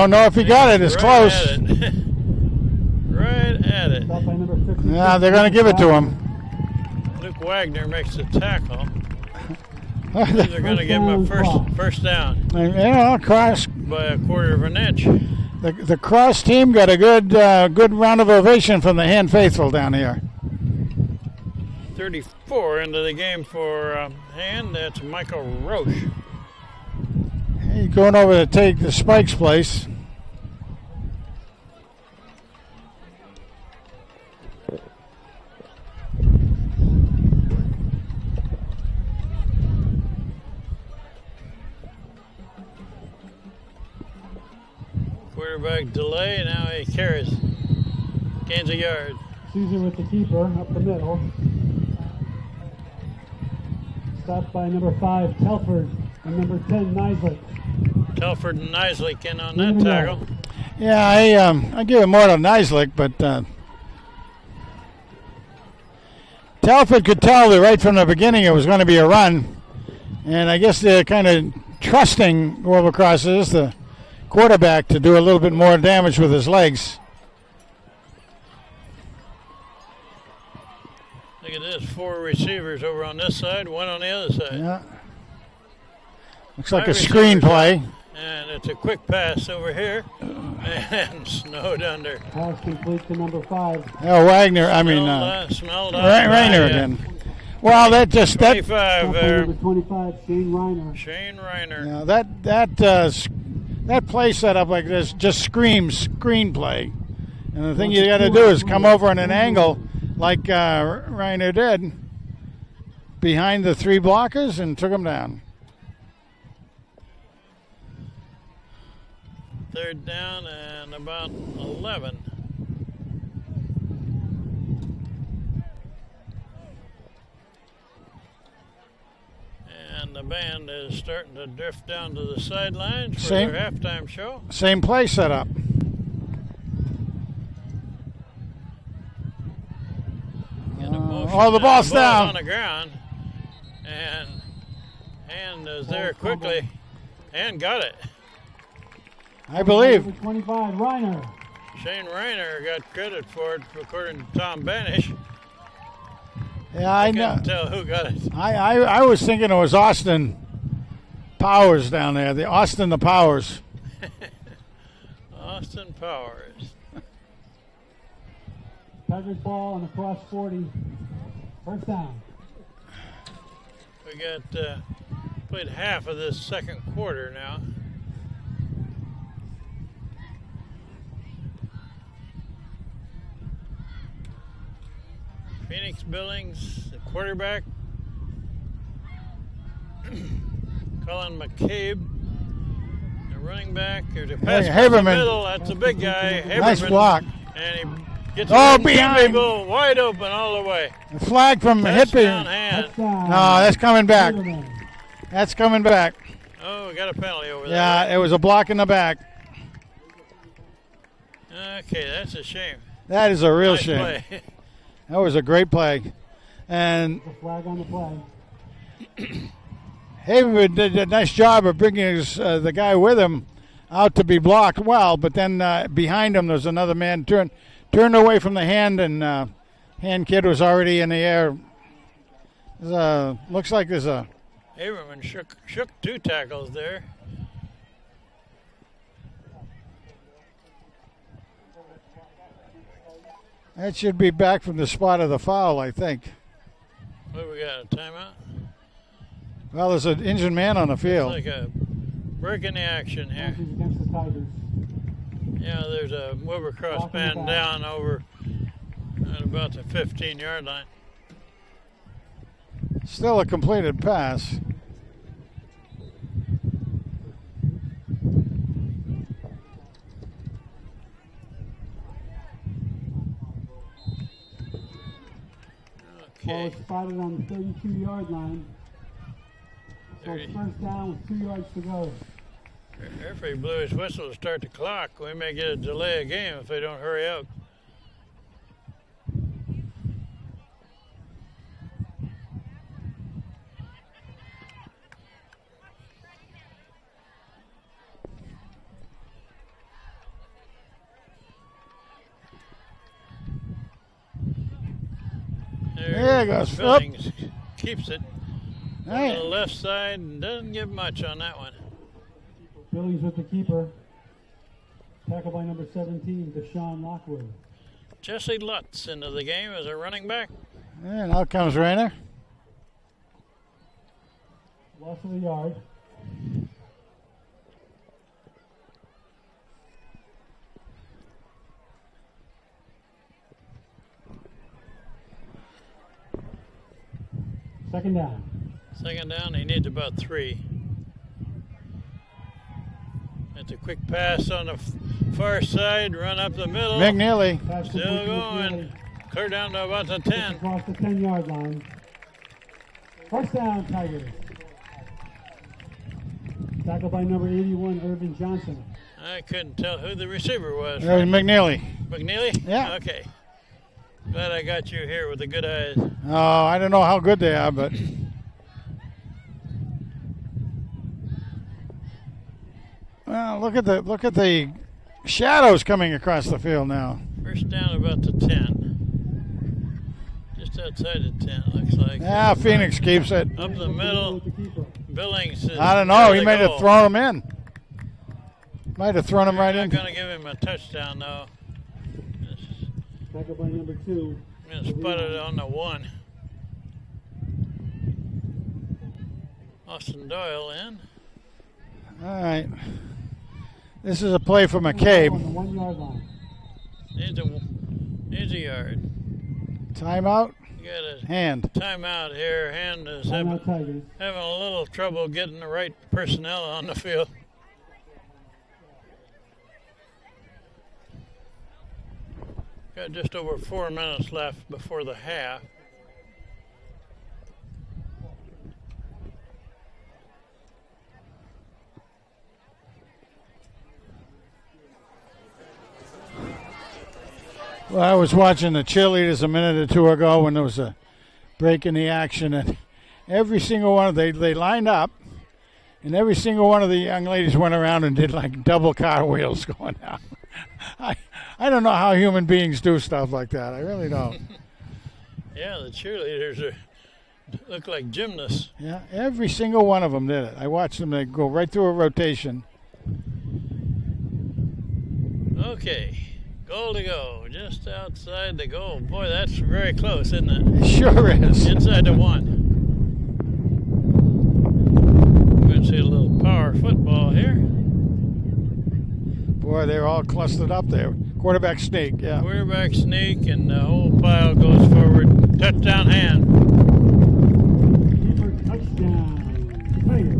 know if he got it. It's Right close. At it. Right at it. Stopped by number 50. Yeah, they're going to give it to him. Luke Wagner makes the tackle. They're going to give him a first down You know, cross. by a quarter of an inch. The cross team got a good round of ovation from the Hand Faithful down here. 34 into the game for Hand. That's Michael Roche. He's going over to take the Spike's place. Quarterback delay. Now he carries. Gains a yard. Caesar with the keeper up the middle. Stopped by number 5, Telford, and number 10, Nisley. Telford and Nisley in on that tackle. Yeah, I give it more to Nisley, but Telford could tell that right from the beginning it was going to be a run, and I guess they're kind of trusting whoever crosses the quarterback to do a little bit more damage with his legs. Look at this. 4 receivers over on this side, 1 on the other side. Yeah. Looks like 5 a screenplay. And it's a quick pass over here. And snowed under. Pass complete to number 5. Oh, Wagner, Smelled Rainer again. Well, that 25 Stopped by there. number 25, Shane Reiner. Shane Reiner. that play setup like this just screams screenplay. And the thing you got to do is come over on an angle like Reiner did behind the 3 blockers and took them down. 3rd down and about 11. And the band is starting to drift down to the sidelines for Same. their halftime show. Same play setup. In a motion, Oh, the and ball's on down. the ground. And Hand is there quickly. And got it. I believe. Number 25, Reiner. Shane Reiner got credit for it, according to Tom Banish. Yeah, I know. Couldn't tell who got it. I was thinking it was Austin Powers down there. The Austin the Powers. Austin Powers. Tigers ball on the cross 40. First down. We got played half of this second quarter now. Phoenix Billings, the quarterback. Colin McCabe, the running back. There's a pass across the Haberman. middle. That's a big guy. Nice Haberman. block. And he gets Oh, two behind. people wide open all the way. A flag from Touchdown Hippie. Hand. Touchdown. No, that's coming back. Haberman. That's coming back. Oh, we got a penalty over there. Yeah, it was a block in the back. Okay, that's a shame. That is a real Nice shame. play. That was a great play. And The flag on the play. Haverman did a nice job of bringing the guy with him out to be blocked well, but then behind him there's another man turned away from the Hand, and Hand kid was already in the air. Looks like there's a... Haberman shook 2 tackles there. That should be back from the spot of the foul, I think. What do we got, a timeout? Well, there's an injured man on the field. Like a break in the action here. Penalties against the Tigers. Yeah, there's a Wilbur Cross man down over at about the 15-yard line. Still a completed pass. Okay. is spotted on the 32-yard line. So it's 30. first down with 2 yards to go. Referee blew his whistle to start the clock. We may get a delay of game if they don't hurry up. There goes Billings keeps it on Hey. the left side and doesn't give much on that one. Billings with the keeper. Tackled by number 17, Deshaun Lockwood. Jesse Lutz into the game as a running back. And out comes Rayner. Loss of a yard. Second down. Second down, he needs about 3. It's a quick pass on the far side, run up the middle. McNeely. Pass Still complete to going. McNeely. Clear down to about the 10. Across the 10-yard line. First down, Tigers. Tackled by number 81, Irvin Johnson. I couldn't tell who the receiver was. There's McNeely. McNeely? Yeah. Okay. Glad I got you here with the good eyes. Oh, I don't know how good they are, but well, look at the shadows coming across the field now. First down about the 10. Just outside the 10, looks like. Yeah, Phoenix keeps it. Up the middle. Billings is I don't know. near He the might have goal. thrown him in. Might have thrown him right I'm in. not going to give him a touchdown, though. Tackled by number 2. I'm going to spot it on the 1. Austin Doyle in. All right. This is a play for On the McCabe. 1-yard line. Needs a yard. Timeout. You got a Hand. timeout here. Hand is Timeout having Tigers. a little trouble getting the right personnel on the field. Got just over 4 minutes left before the half. Well, I was watching the cheerleaders a minute or two ago when there was a break in the action, and every single one of they lined up, and every single one of the young ladies went around and did like double cartwheels going down. I don't know how human beings do stuff like that. I really don't. Yeah, the cheerleaders look like gymnasts. Yeah, every single one of them did it. I watched them. They go right through a rotation. Okay, goal to go, just outside the goal. Boy, that's very close, isn't it? It sure is. Inside the 1. We're going to see a little power football here. Boy, they're all clustered up there. Quarterback sneak, yeah. Quarterback sneak, and the whole pile goes forward. Touchdown hand. Keeper touchdown. Tigers.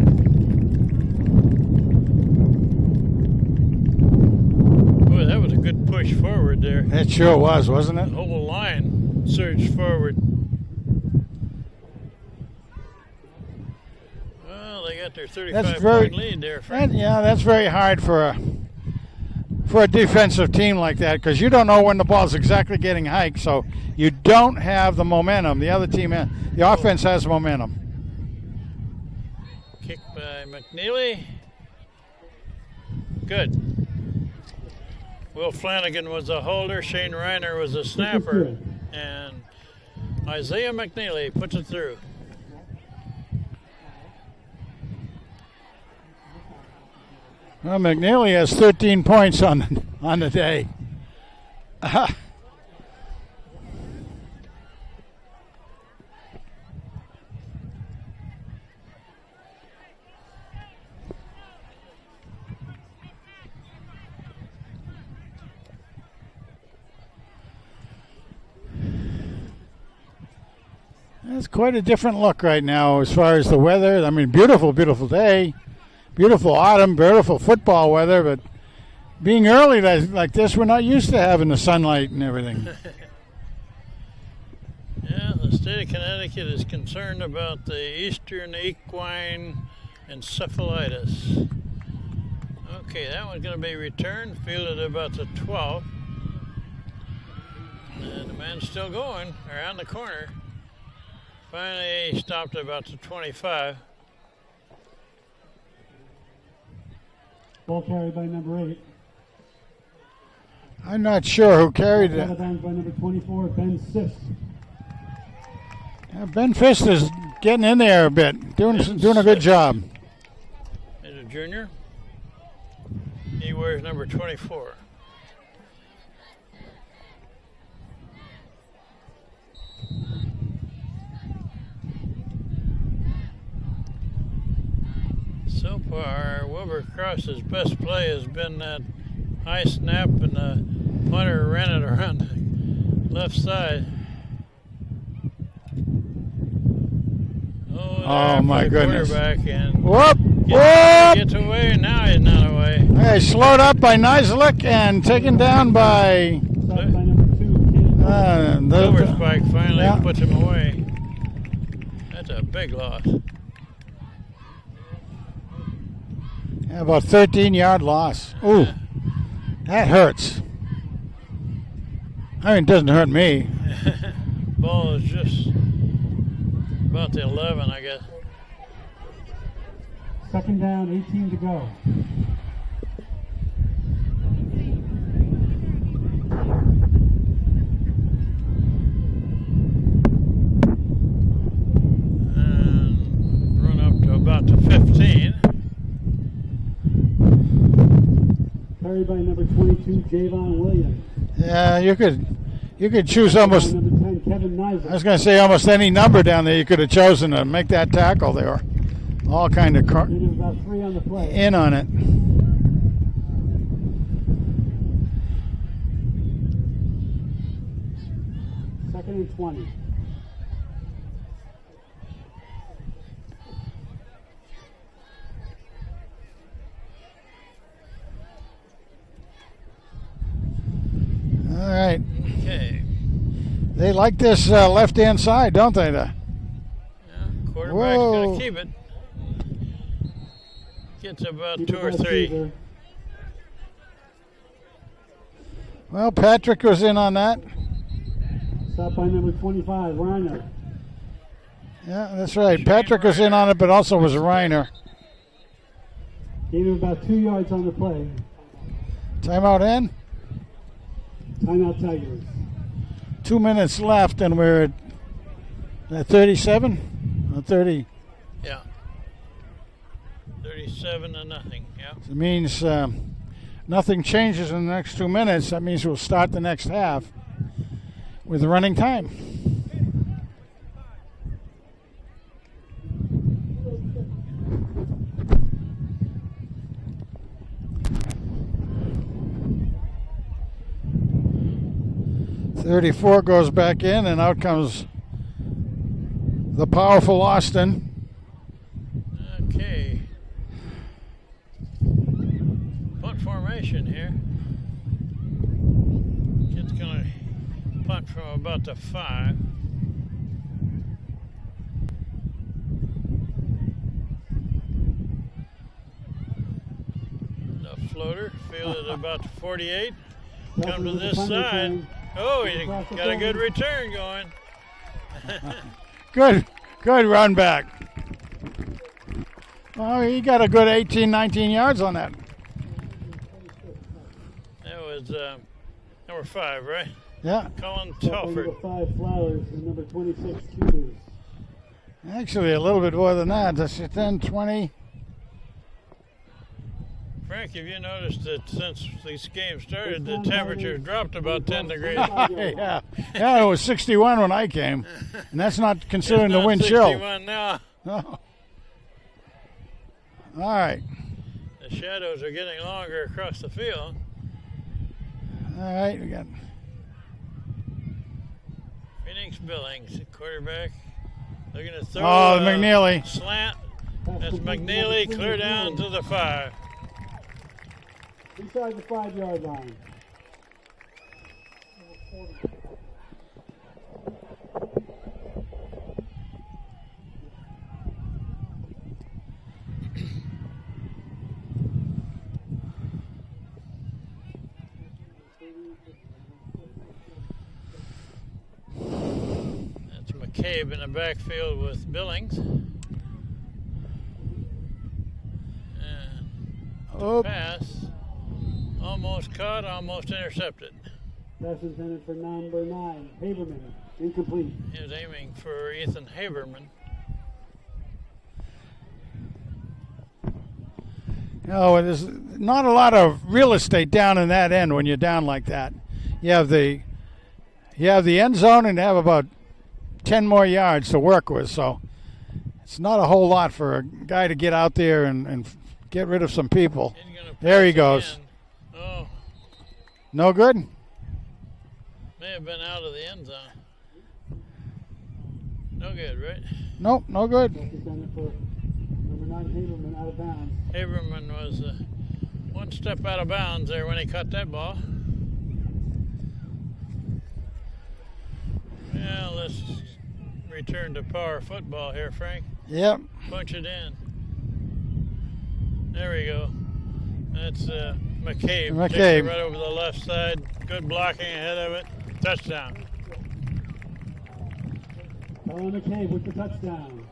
Boy, that was a good push forward there. It sure was, wasn't The it? whole line surged forward. Well, they got their 35-point lead there, Frank. That's very hard for a defensive team like that because you don't know when the ball's exactly getting hiked, so you don't have the momentum. The other team, the offense has momentum. Kick by McNeely. Good. Will Flanagan was a holder. Shane Reiner was a snapper. And Isaiah McNeely puts it through. Well, McNeely has 13 points on the day. It's quite a different look right now as far as the weather. I mean, beautiful, beautiful day. Beautiful autumn, beautiful football weather, but being early like this, we're not used to having the sunlight and everything. Yeah, The state of Connecticut is concerned about the eastern equine encephalitis. Okay, that one's going to be returned, fielded about the 12th. And the man's still going around the corner. Finally, he stopped at about the 25. Ball carried by number 8. I'm not sure who carried Out it. of bounds by number 24, Ben Sisk. Yeah, Ben Fist is getting in there a bit, doing a good job. He's a junior. He wears number 24. So far, Wilbur Cross's best play has been that high snap and the punter ran it around the left side. Oh, my goodness. Quarterback and Whoop! gets away, and now he's not away. Hey, slowed up by Nizilik and taken down by Stopped by number 2, Caleb. Silver Spike finally Yeah. puts him away. That's a big loss. Yeah, about 13-yard loss. Ooh, that hurts. I mean, it doesn't hurt me. Ball is just about the 11, I guess. Second down, 18 to go. And run up to about the 15. Carried by number 22, Javon Williams. Yeah, you could choose almost. By number 10, Kevin I Nizer. was going to say almost any number down there you could have chosen to make that tackle. They were all kind of Needed about 3 on the play. in on it. Second and 20. All right. Okay. They like this left-hand side, don't they? Yeah, quarterback's Whoa. going to keep it. Gets about Keep 2 it or by 3. Caesar. Well, Patrick was in on that. Stopped by number 25, Reiner. Yeah, that's right. Patrick was in on it, but also was a Reiner. Gave him about 2 yards on the play. Timeout in. Timeout Tigers. 2 minutes left, and we're at 37 or 30. Yeah. 37 to nothing. Yeah. It means nothing changes in the next 2 minutes. That means we'll start the next half with running time. .34 goes back in, and out comes the powerful Austin. Okay. Punt formation here. Kid's going to punt from about the 5. The floater fielded about the 48. Come to this side. Oh, he got a good return going. Good run back. Well, he got a good 18, 19 yards on that. That was number 5, right? Yeah, Colin Stopped by Telford. number 5, Flowers, and number 26, Hughes. actually a little bit more than that. That's 10, 20. Frank, have you noticed that since these games started, the temperature dropped about 10 degrees? Yeah, it was 61 when I came, and that's not considering the It's not wind chill. 61 now. No. All right, The shadows are getting longer across the field. all right. We got Phoenix Billings, quarterback, looking to throw. Oh, a McNeely. Slant. That's McNeely, clear down to the 5. Inside the 5-yard line. McCabe in the backfield with Billings. And Oh, pass. Almost caught, almost intercepted. Pass intended for number 9, Haberman. Incomplete. He was aiming for Ethan Haberman. there's not a lot of real estate down in that end when you're down like that. You have the end zone and you have about 10 more yards to work with, so it's not a whole lot for a guy to get out there and get rid of some people. He's gonna There he pass goes. again. Oh, No good? may have been out of the end zone. No good, right? Nope, no good. Pass intended for number 9, Haberman, out of bounds. Haberman was one step out of bounds there when he caught that ball. Well, let's return to power football here, Frank. Yep. Punch it in. There we go. That's McCabe. McCabe. Takes it right over the left side. Good blocking ahead of it. Touchdown. Colin McCabe with the touchdown.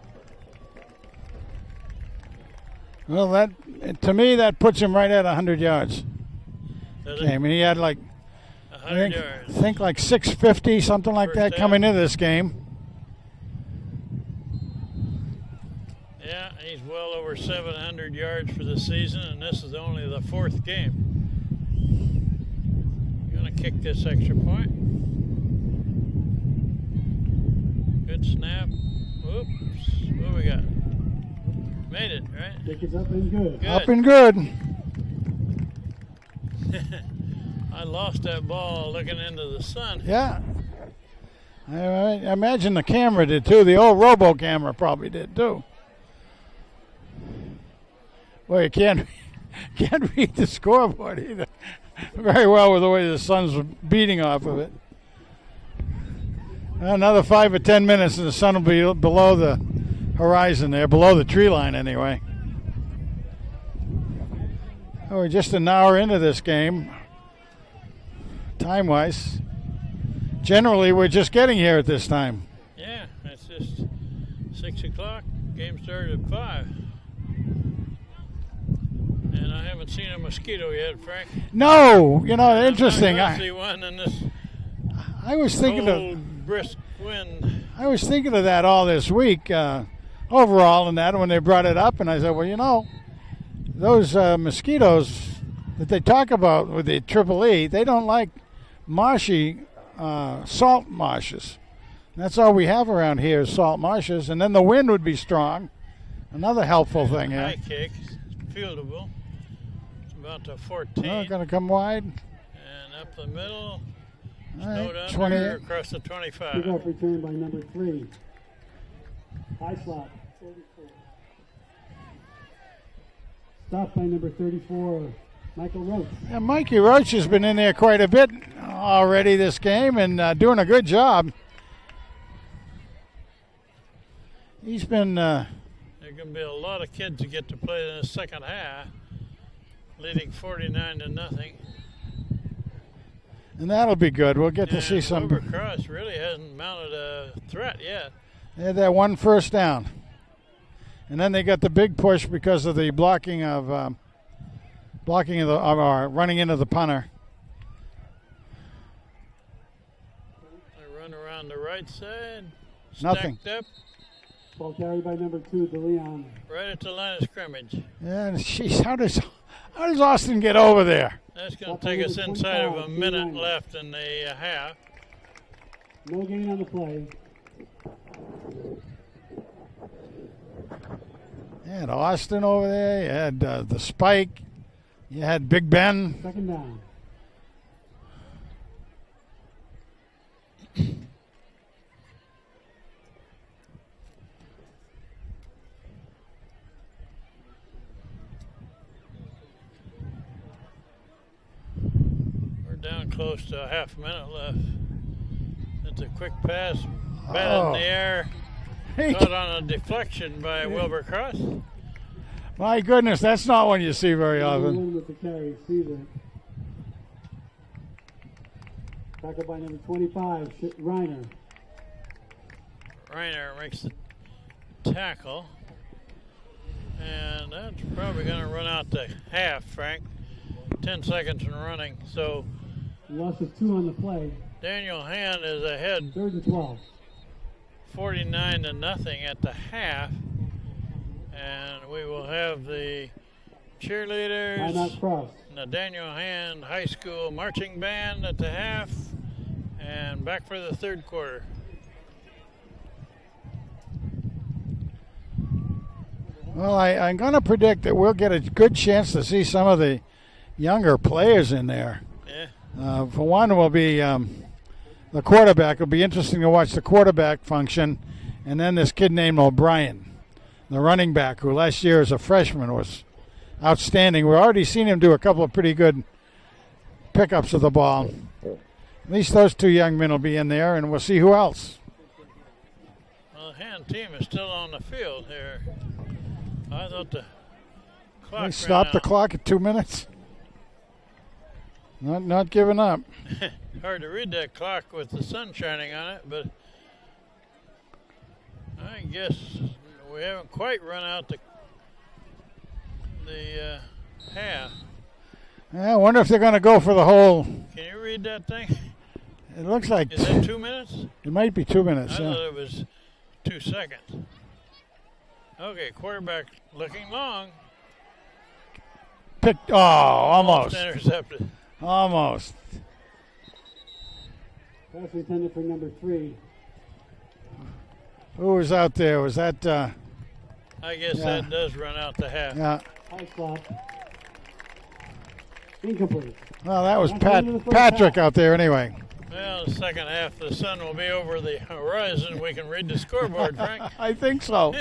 Well, to me, that puts him right at 100 yards. Does Okay, I it? mean, he had like, 100 yards. think like 650, something like First that, down. coming into this game. Yeah, he's well over 700 yards for the season, and this is only the 4th game. Gonna kick this extra point. Good snap. Whoops. What we got? Made it, right? Kick is up and good. Good. Up and good. I lost that ball looking into the sun. Yeah. I imagine the camera did too. The old Robo camera probably did too. Well, you can't read the scoreboard either very well with the way the sun's beating off of it. Another 5 or 10 minutes and the sun will be below the horizon there, below the tree line anyway. Oh, we're just an hour into this game, time-wise. Generally, we're just getting here at this time. Yeah, it's just 6 o'clock. Game started at 5. And I haven't seen a mosquito yet, Frank. No, interesting. I see one in this I was thinking of cold, brisk wind. I was thinking of that all this week, overall, and that when they brought it up, and I said, well, those mosquitoes that they talk about with the Triple E, they don't like marshy salt marshes. That's all we have around here is salt marshes, and then the wind would be strong. Another helpful thing here. High kick, fieldable. It's about to 14. Oh, going to come wide. And up the middle. All right, Snowed 20. under across the 25. Kickoff return by number 3. High slot. Stopped by number 34, Michael Roach. Yeah, Mikey Roach has been in there quite a bit already this game and doing a good job. He's been There's going to be a lot of kids who get to play in the second half, leading 49-0. and that'll be good. We'll get to see some. Wilbur Cross really hasn't mounted a threat yet. They had that one first down, and then they got the big push because of the blocking of running into the punter. They run around the right side. Nothing. Stacked up Ball carried by number 2, DeLeon. right at the line of scrimmage. Yeah, and jeez, how does Austin get over there? That's going to take us inside of a minute left in the half. No gain on the play. You had Austin over there. You had the Spike. You had Big Ben. Second down. We're down close to a half minute left. It's a quick pass, bat Oh. in the air, caught on a deflection by Wilbur Cross. My goodness, that's not one you see very Number often. 1 with the carry, Caesar. Tackled by number 25, Reiner. Reiner makes the tackle. And that's probably going to run out to half, Frank. 10 seconds and running. So Loss of 2 on the play. Daniel Hand is ahead 3rd and 12. 49-0 at the half. And we will have the cheerleaders Timeout cross. and the Daniel Hand High School marching band at the half. And back for the third quarter. Well, I'm going to predict that we'll get a good chance to see some of the younger players in there. Yeah. For one, will be the quarterback. It'll be interesting to watch the quarterback function. And then this kid named O'Brien, the running back, who last year as a freshman was outstanding. We've already seen him do a couple of pretty good pickups of the ball. At least those 2 young men will be in there, and we'll see who else. Well, the Hand team is still on the field here. I thought the clock They ran stopped the out. clock at 2 minutes. Not giving up. Hard to read that clock with the sun shining on it, but I guess we haven't quite run out the half. I wonder if they're going to go for the whole. Can you read that thing? It looks like Is that 2 minutes? it might be 2 minutes. I thought it was 2 seconds. Okay, quarterback looking long. Picked. Oh, almost. Intercepted. Almost. Pass intended for number 3. Who was out there? Was that? I guess Yeah. that does run out the half. Yeah. High slot. Incomplete. Well, that was That's the end of the first Patrick half. out there anyway. Well, the second half, the sun will be over the horizon. We can read the scoreboard, Frank. I think so.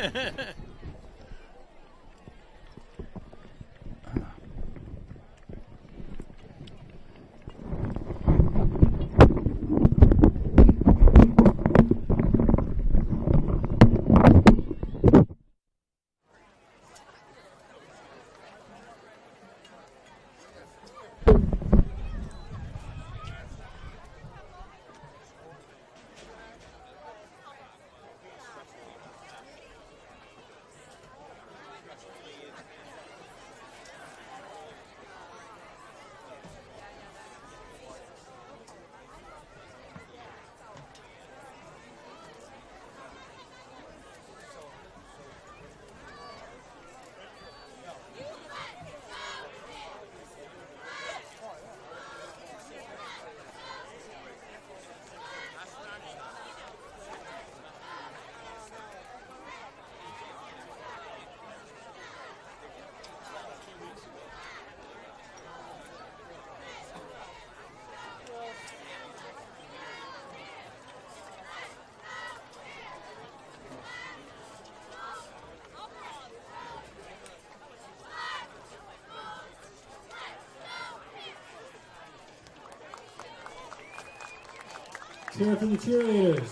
Cheer for the cheerleaders.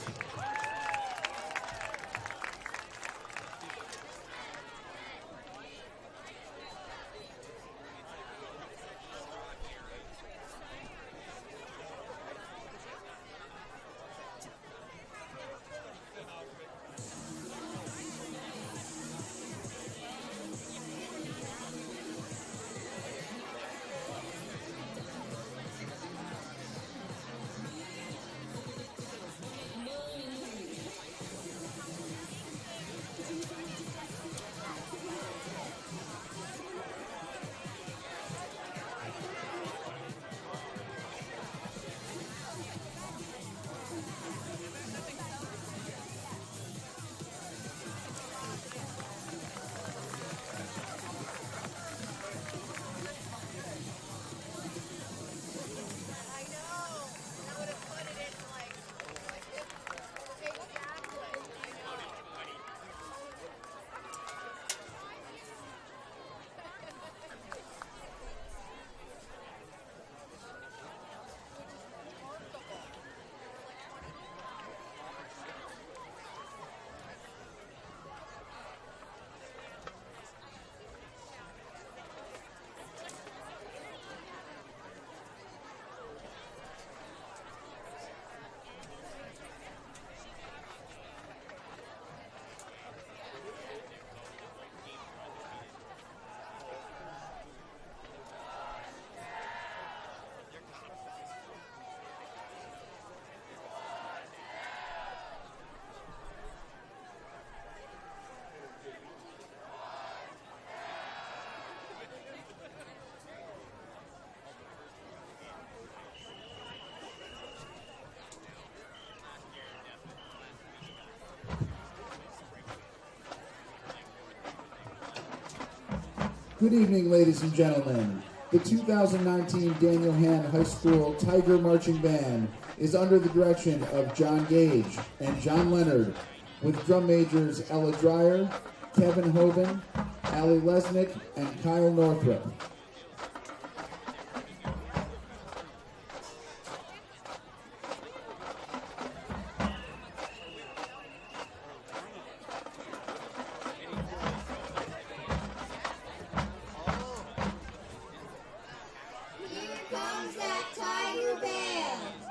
Good evening, ladies and gentlemen. The 2019 Daniel Hand High School Tiger Marching Band is under the direction of John Gage and John Leonard, with drum majors Ella Dreyer, Kevin Hoven, Allie Lesnick, and Kyle Northrup. Comes that Tiger Band.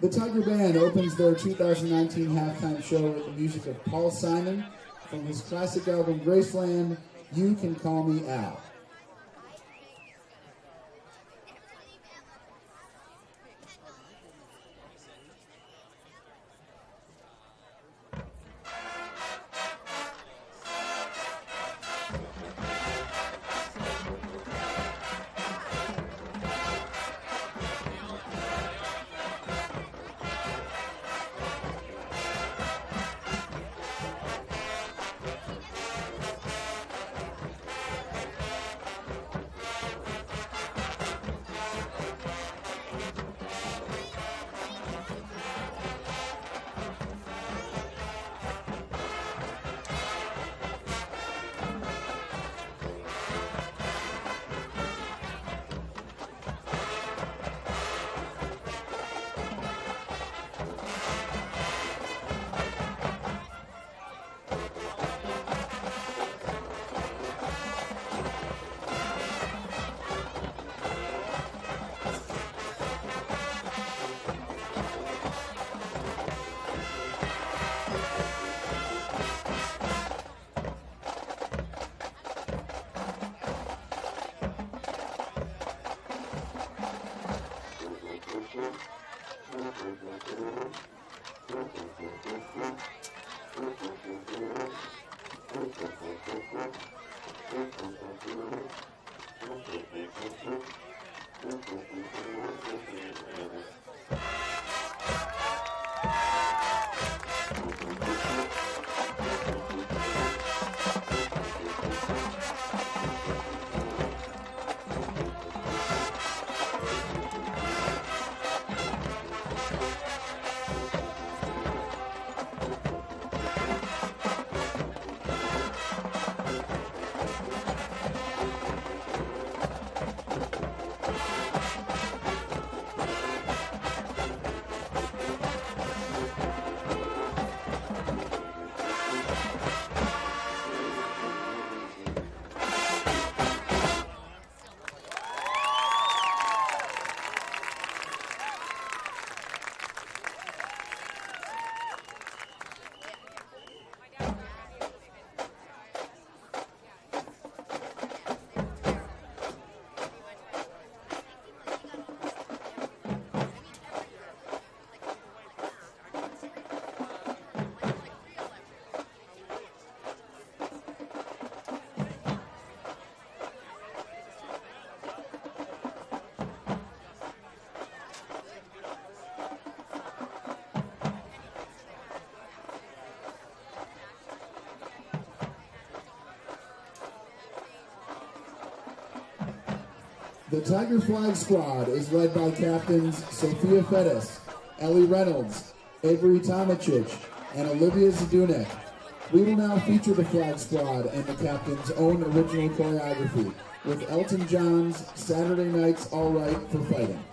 The Tiger Band opens their 2019 halftime show with the music of Paul Simon from his classic album Graceland, You Can Call Me Al. The Tiger Flag Squad is led by captains Sophia Fettis, Ellie Reynolds, Avery Tomacic, and Olivia Zadunek. We will now feature the Flag Squad and the captain's own original choreography with Elton John's Saturday Night's All Right for Fighting.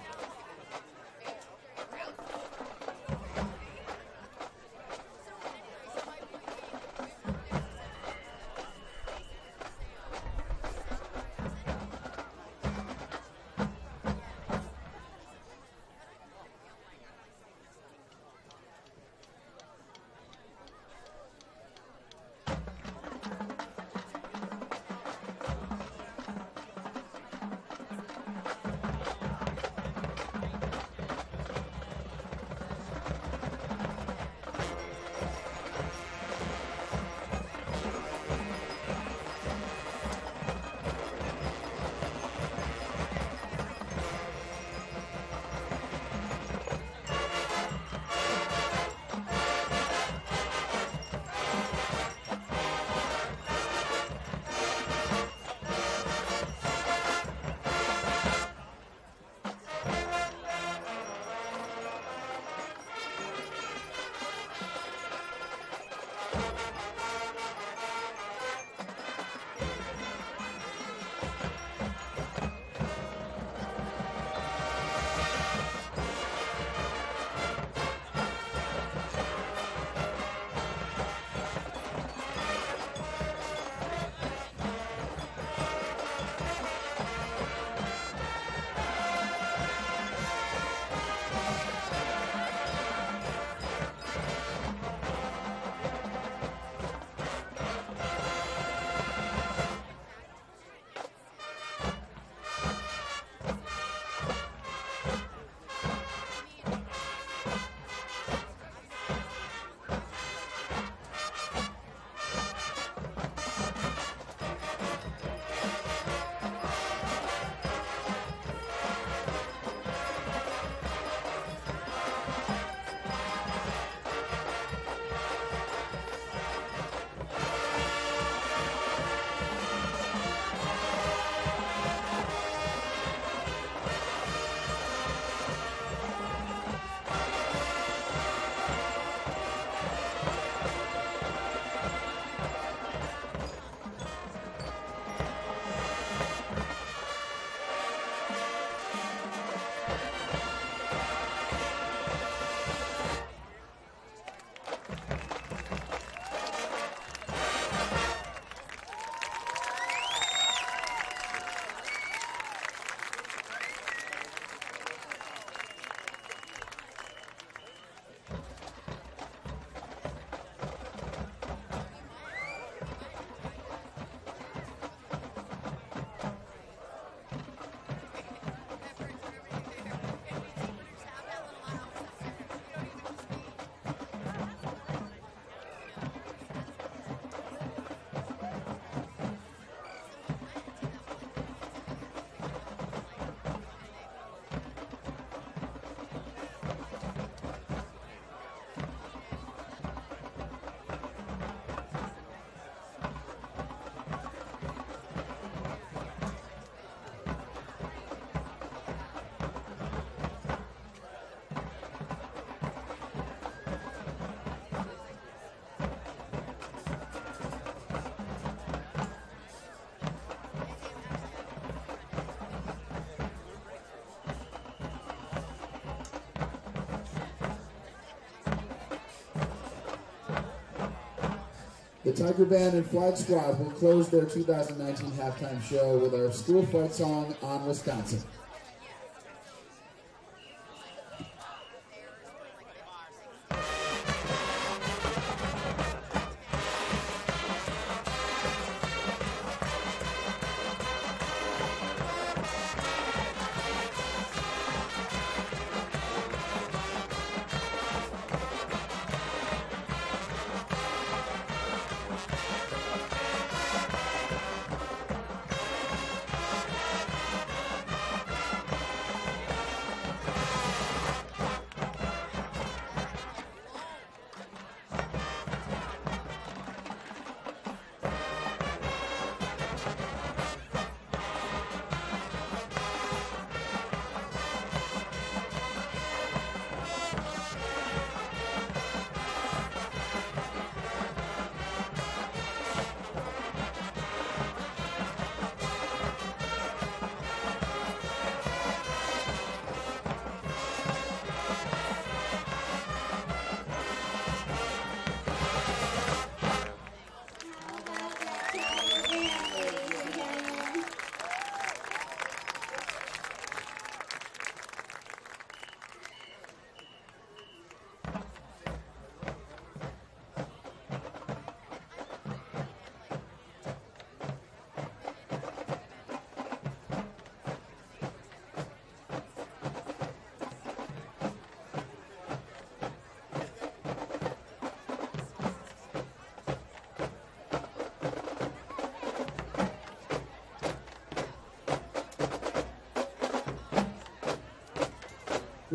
The Tiger Band and Flag Squad will close their 2019 halftime show with our school fight song, On Wisconsin.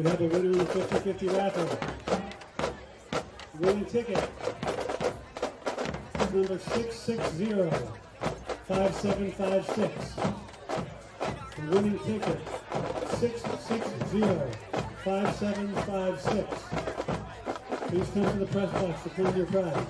We have a winner in the 50-50 raffle. Winning ticket is number 660-5756. The winning ticket, 660-5756. Please come to the press box to claim your prize.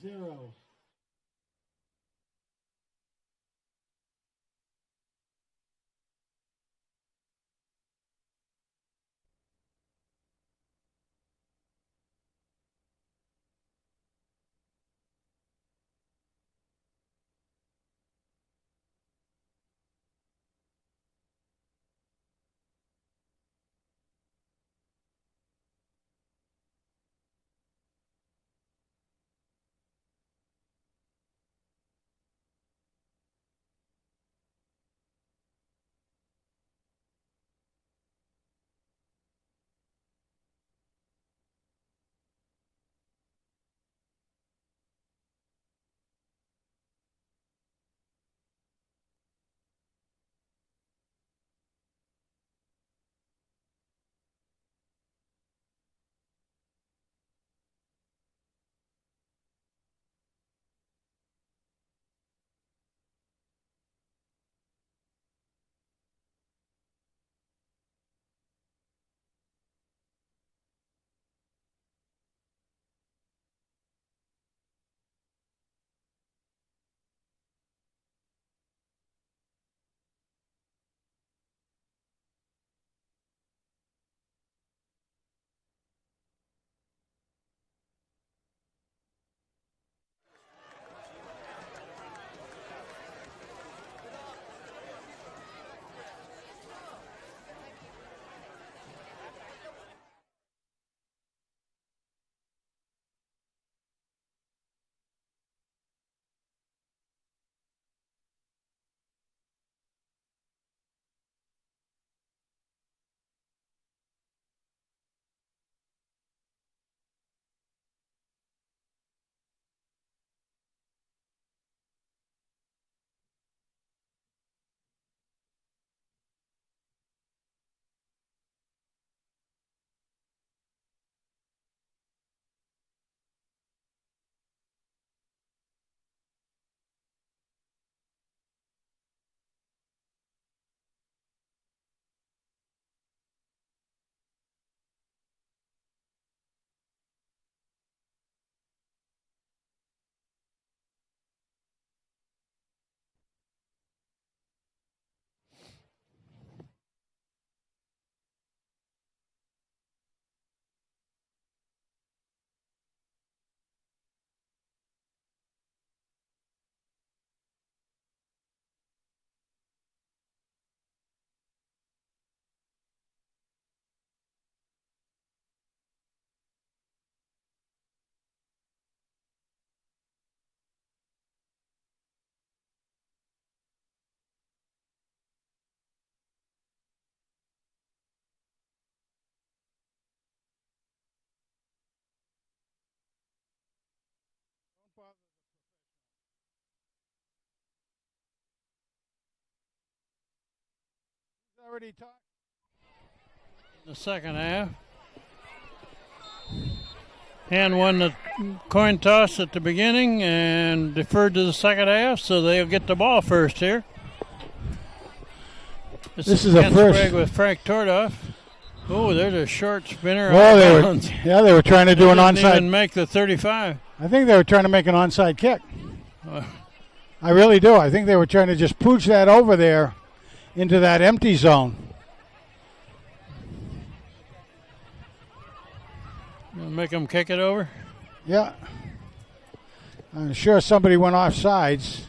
6-0. Already talked. The second half. Hand won the coin toss at the beginning and deferred to the second half, so they'll get the ball first here. This is a first. Sprague with Frank Tordoff. Oh, there's a short spinner. Well, they were trying to do an onside. Didn't even make the 35. I think they were trying to make an onside kick. I really do. I think they were trying to just pooch that over there into that empty zone. Make them kick it over? Yeah. I'm sure somebody went off sides.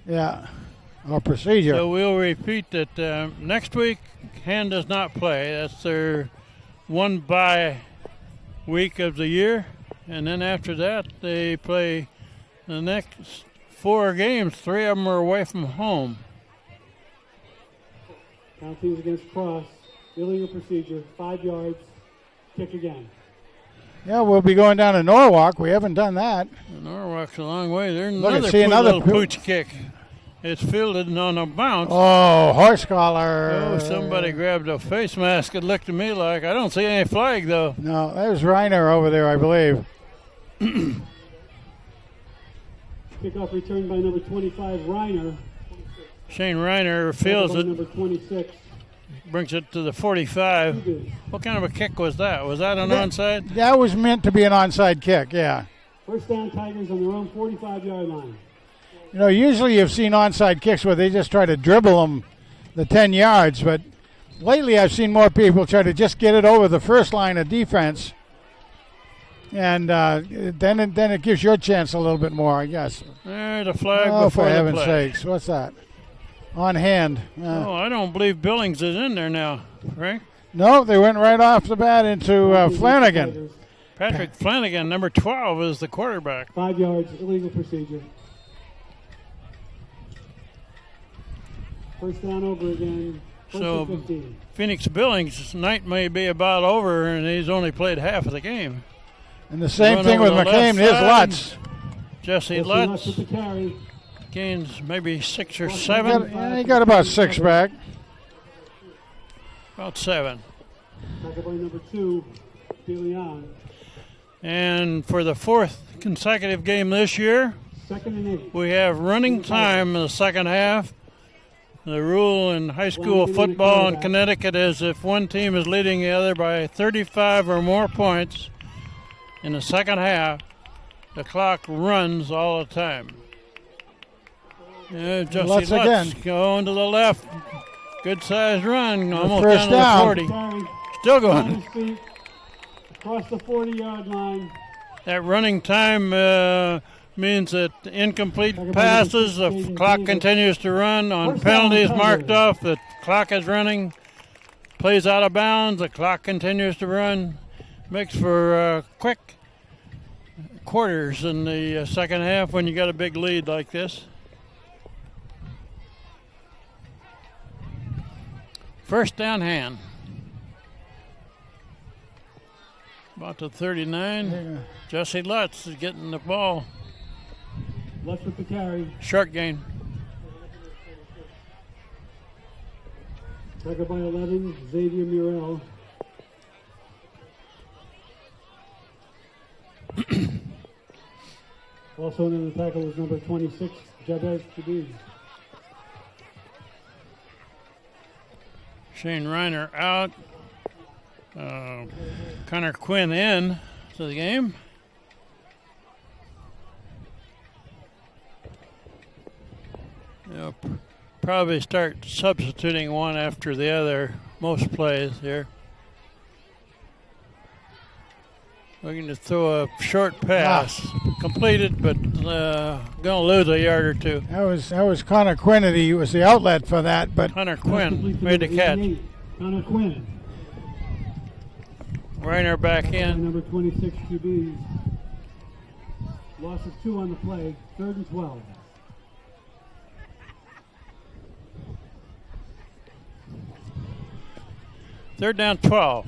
Yeah. Or procedure. So we'll repeat that next week, Hand does not play. That's their one bye week of the year. And then after that, they play the next 4 games. 3 of them are away from home. Penalties against Cross. Illegal procedure. 5 yards. Kick again. Yeah, we'll be going down to Norwalk. We haven't done that. Norwalk's a long way. There's Look, another, see another little pooch kick. It's fielded on a bounce. Oh, horse collar. Oh, somebody grabbed a face mask and looked at me like, I don't see any flag, though. No, there's Reiner over there, I believe. Kickoff returned by number 25, Reiner. Shane Reiner fields it. Number 26. Brings it to the 45. What kind of a kick was that? Was that an onside? That was meant to be an onside kick, yeah. First down, Tigers on their own 45-yard line. You know, usually you've seen onside kicks where they just try to dribble them the 10 yards, but lately I've seen more people try to just get it over the first line of defense, and then it gives your chance a little bit more, I guess. There's a flag Oh, before for the heaven's play. sakes. What's that? On hand. Oh, I don't believe Billings is in there now, Frank. No, they went right off the bat into Flanagan. Patrick Flanagan, number 12, is the quarterback. 5 yards, illegal procedure. First down over again. First So- and 15. Phoenix Billings' night may be about over, and he's only played half of the game. And the same Run thing over with the McCain. left Here's side. Lutz. Jesse Jesse Lutz Lutz with the carry. gains maybe 6 or He got 7. He got about 6 back. About 7. Tackle by number 2, DeLeon. And for the 4th consecutive game this year, Second and 8. we have running time in the second half. The rule in high school football in Connecticut is if one team is leading the other by 35 or more points in the second half, the clock runs all the time. Yeah, Jesse Lutz Lutz again. going to the left. Good sized run, almost first down to down. the 40. Carry. Still On going. his feet. Across the 40-yard line. That running time means that incomplete passes, the clock continues to run. On First down, penalties Tigers. marked off, the clock is running. Plays out of bounds, the clock continues to run. Makes for quick quarters in the second half when you got a big lead like this. First down hand. About to 39. Jesse Lutz is getting the ball. Lutz with the carry. Short gain. Tackle by 11, Xavier Murrell. Also in the tackle was number 26, Jabez Khabib. Shane Reiner out. Connor Quinn in to the game. They'll probably start substituting one after the other most plays here. Looking to throw a short pass. Completed, but going to lose a yard or two. That was Connor Quinn. He was the outlet for that, but Connor Pass Quinn complete to made the number catch. 88, Connor Quinn. Reiner back Tackle by in. number 26, QB. Loss of 2 on the play, 3rd and 12. Third down 12.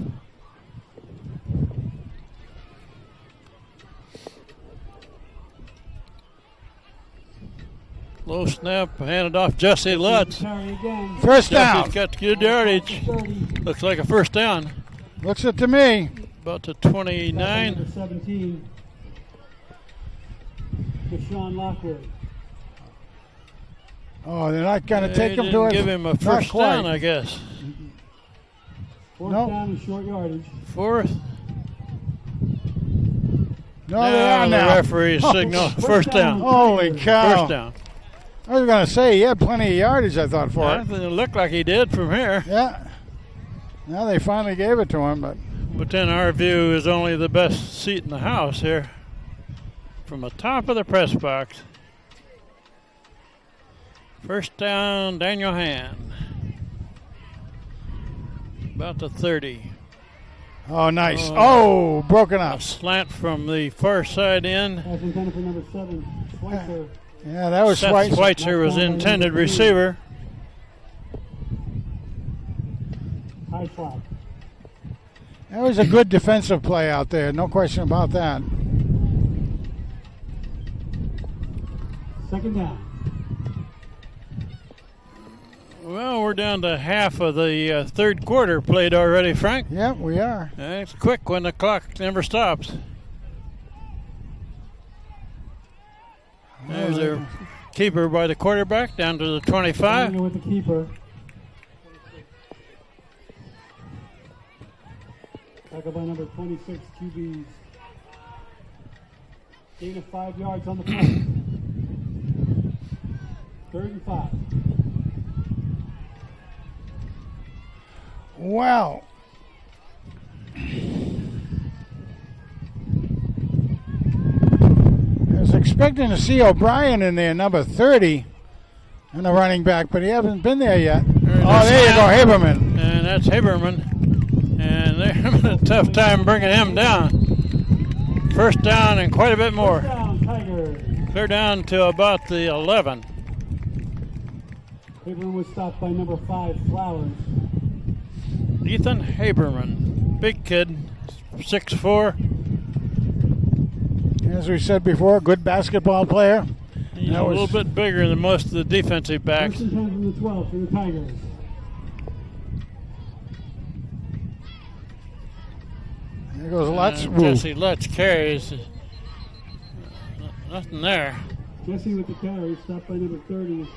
Low snap, handed off Jesse Lutz. Carry again. first down. Jesse's got good yardage. 30. Looks like a first down. Looks it to me. About to Tackle 29. number 17, Deshaun Lockwood. Oh, they're not going to They take him to didn't it. give him a Not first quite. down, I guess. 4th Nope. down and short yardage. 4th. No, they are the now. referee signaled first down. Holy cow. First down. I was going to say, he had plenty of yardage, I thought, for it. It looked like he did from here. Yeah. Now they finally gave it to him, but But then our view is only the best seat in the house here. From the top of the press box. First down, Daniel Hand. About to 30. oh, nice. Oh. Oh, broken A up. slant from the far side in. Pass intended for number 7, Schweitzer. Yeah, that was Seth Schweitzer. Schweitzer was the intended receiver. High flat. That was a good defensive play out there. No question about that. 2nd down. Well, we're down to half of the third quarter played already, Frank. Yeah, we are. It's quick when the clock never stops. There's a keeper by the quarterback down to the 25. Daniel with the keeper. Tackle by number 26, QBs. Gain of 5 yards on the play. 3rd and 5. Well, I was expecting to see O'Brien in there, number 30, and the running back, but he hasn't been there yet. There you go, Haberman. And that's Haberman. And they're having a tough time bringing him down. 1st down and quite a bit more. Down, Tigers. Clear down to about the 11. Haberman was stopped by number 5, Flowers. Ethan Haberman. Big kid, 6'4". As we said before, good basketball player. He's a little bit bigger than most of the defensive backs. 1st and 10 from the 12 for the Tigers. There goes Lutz. Jesse Lutz carries. Nothing there. Jesse with the carry, stopped by number 30,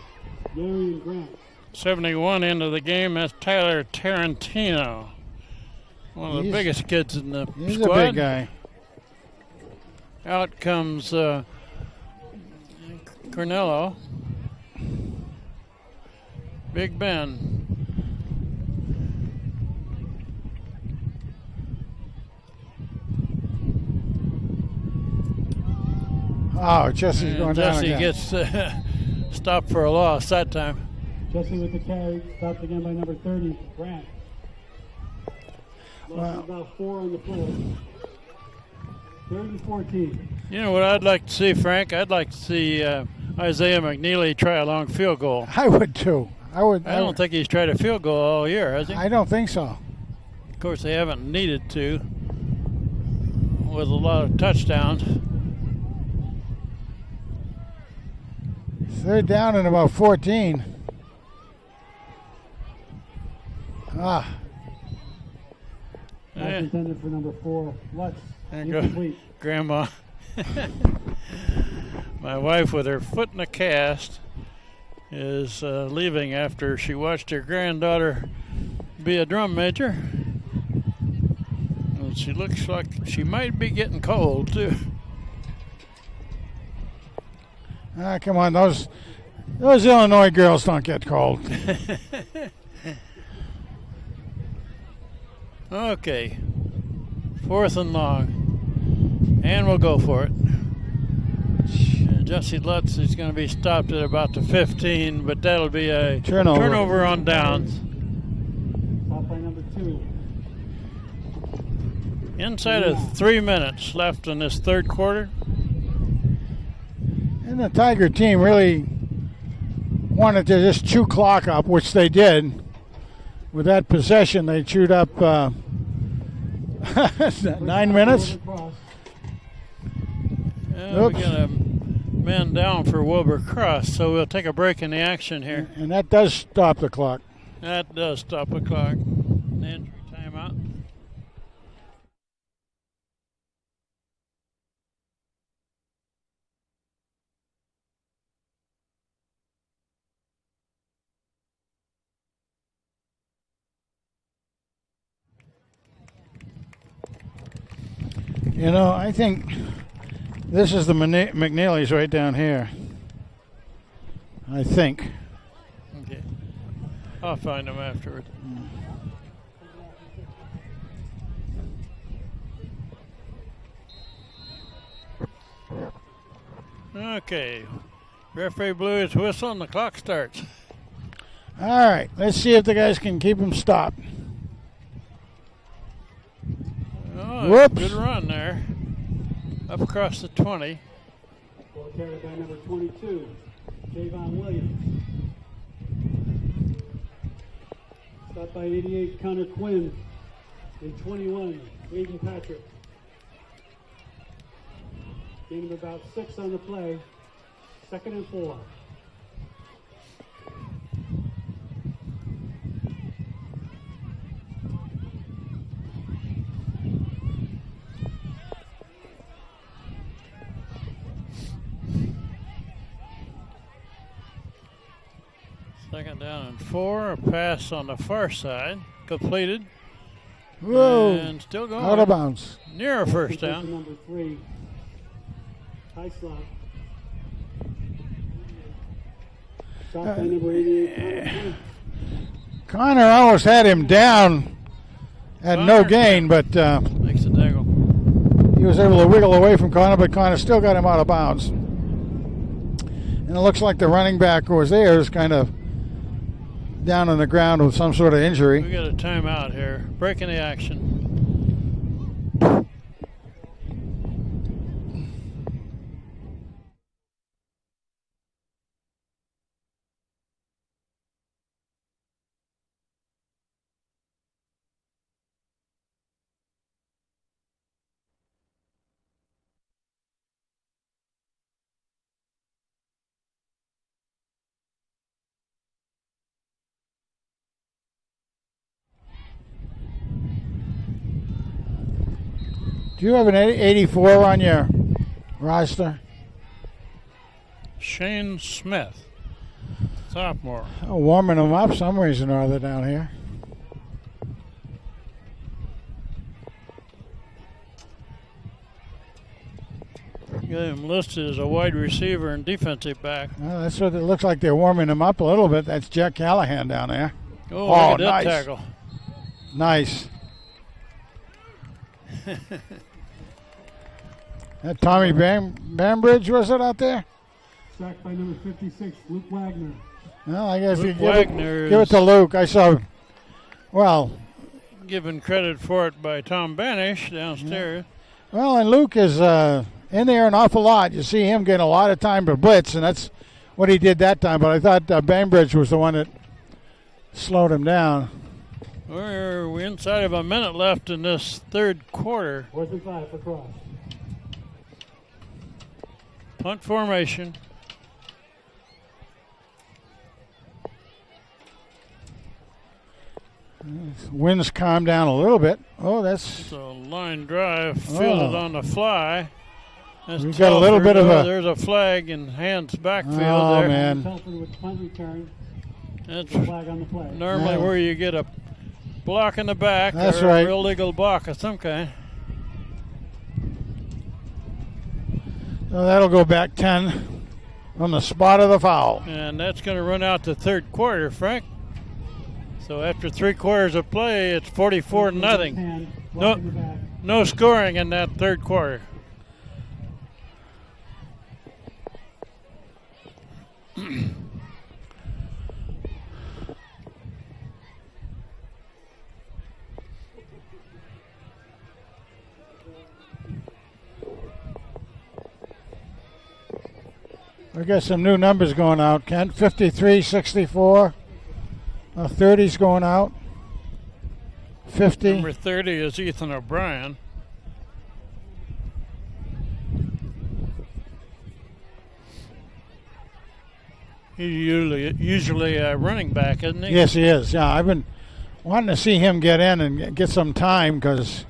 Darian Grant. 71 into the game. That's Tyler Tarantino. One of the biggest kids in the He's squad. a big guy. Out comes Cornello. Big Ben. Oh, Jesse's And going down Jesse again. gets stopped for a loss that time. Jesse with the carry, stopped again by number 30, Grant. Lost Wow. about 4 on the play. 3rd and 14. You know what I'd like to see, Frank? I'd like to see Isaiah McNeely try a long field goal. I would too. I don't think he's tried a field goal all year, has he? I don't think so. Of course, they haven't needed to with a lot of touchdowns. 3rd down and about 14. Ah, Pass Eh, intended for number 4, Lutz. and go, Incomplete. Grandma. My wife, with her foot in a cast, is leaving after she watched her granddaughter be a drum major. And she looks like she might be getting cold, too. come on, those Illinois girls don't get cold. Okay. 4th and long. And we'll go for it. Jesse Lutz is going to be stopped at about the 15, but that'll be a turnover on downs. Stopped by number 2. Inside of 3 minutes left in this 3rd quarter. And the Tiger team really wanted to just chew clock up, which they did. With that possession, they chewed up 9 minutes. Across. We got a man down for Wilbur Cross, so we'll take a break in the action here. And that does stop the clock. That does stop the clock. Injury timeout. You know, I think this is the McNeely's right down here. I think. Okay. I'll find them afterward. Okay. Referee blew his whistle and the clock starts. All right, let's see if the guys can keep him stopped. Oh, Whoops. good run there. Up across the 20. Ball carried by number 22, Javon Williams. Stopped by 88, Connor Quinn. And 21, Aiden Patrick. Gain of about 6 on the play. 2nd and 4. Second down and 4. A pass on the far side. Completed. Whoa! And still going. Out of bounds. Near a first Completion down. Number 3. High slot. Shot by number 88. Connor almost had him down at no Connor gain, but Makes a tackle. he was able to wiggle away from Connor, but Connor still got him out of bounds. And it looks like the running back who was there is kind of down on the ground with some sort of We injury. got a timeout here. Breaking the action. Do you have an 84 on your roster? Shane Smith, sophomore. Oh, warming them up some reason or other down here. Got him listed as a wide receiver and defensive back. Well, that's what it looks like. They're warming him up a little bit. That's Jack Callahan down there. Oh, Oh, look at that nice. tackle. Nice. That Tommy Bambridge, was it out there? Sacked by number 56, Luke Wagner. Well, I guess Luke you Wagner give it is to Luke. I saw. Well, given credit for it by Tom Banish downstairs. and Luke is in there an awful lot. You see him getting a lot of time to blitz, and that's what he did that time. But I thought Bambridge was the one that slowed him down. We're inside of a minute left in this third quarter. 4th and 5 for Cross. Punt formation. Winds calmed down a little bit. Oh, that's It's a line drive fielded on the fly. That's We've got a little Telford. bit of Oh, a- there's a flag in Hand's backfield Oh, there. man. Telford with punt return. That's Flag on the play. normally Yeah. where you get a block in the back That's or right. an illegal block of some kind. so that'll go back 10 on the spot of the foul. And that's going to run out the third quarter, Frank. So after 3 quarters of play, it's 44-0. Hand, No. block in the back. No scoring in that third quarter. We got some new numbers going out, Kent. 53, 64. 30's going out. 50. Number 30 is Ethan O'Brien. He's usually a running back, isn't he? Yes, he is. Yeah, I've been wanting to see him get in and get some time because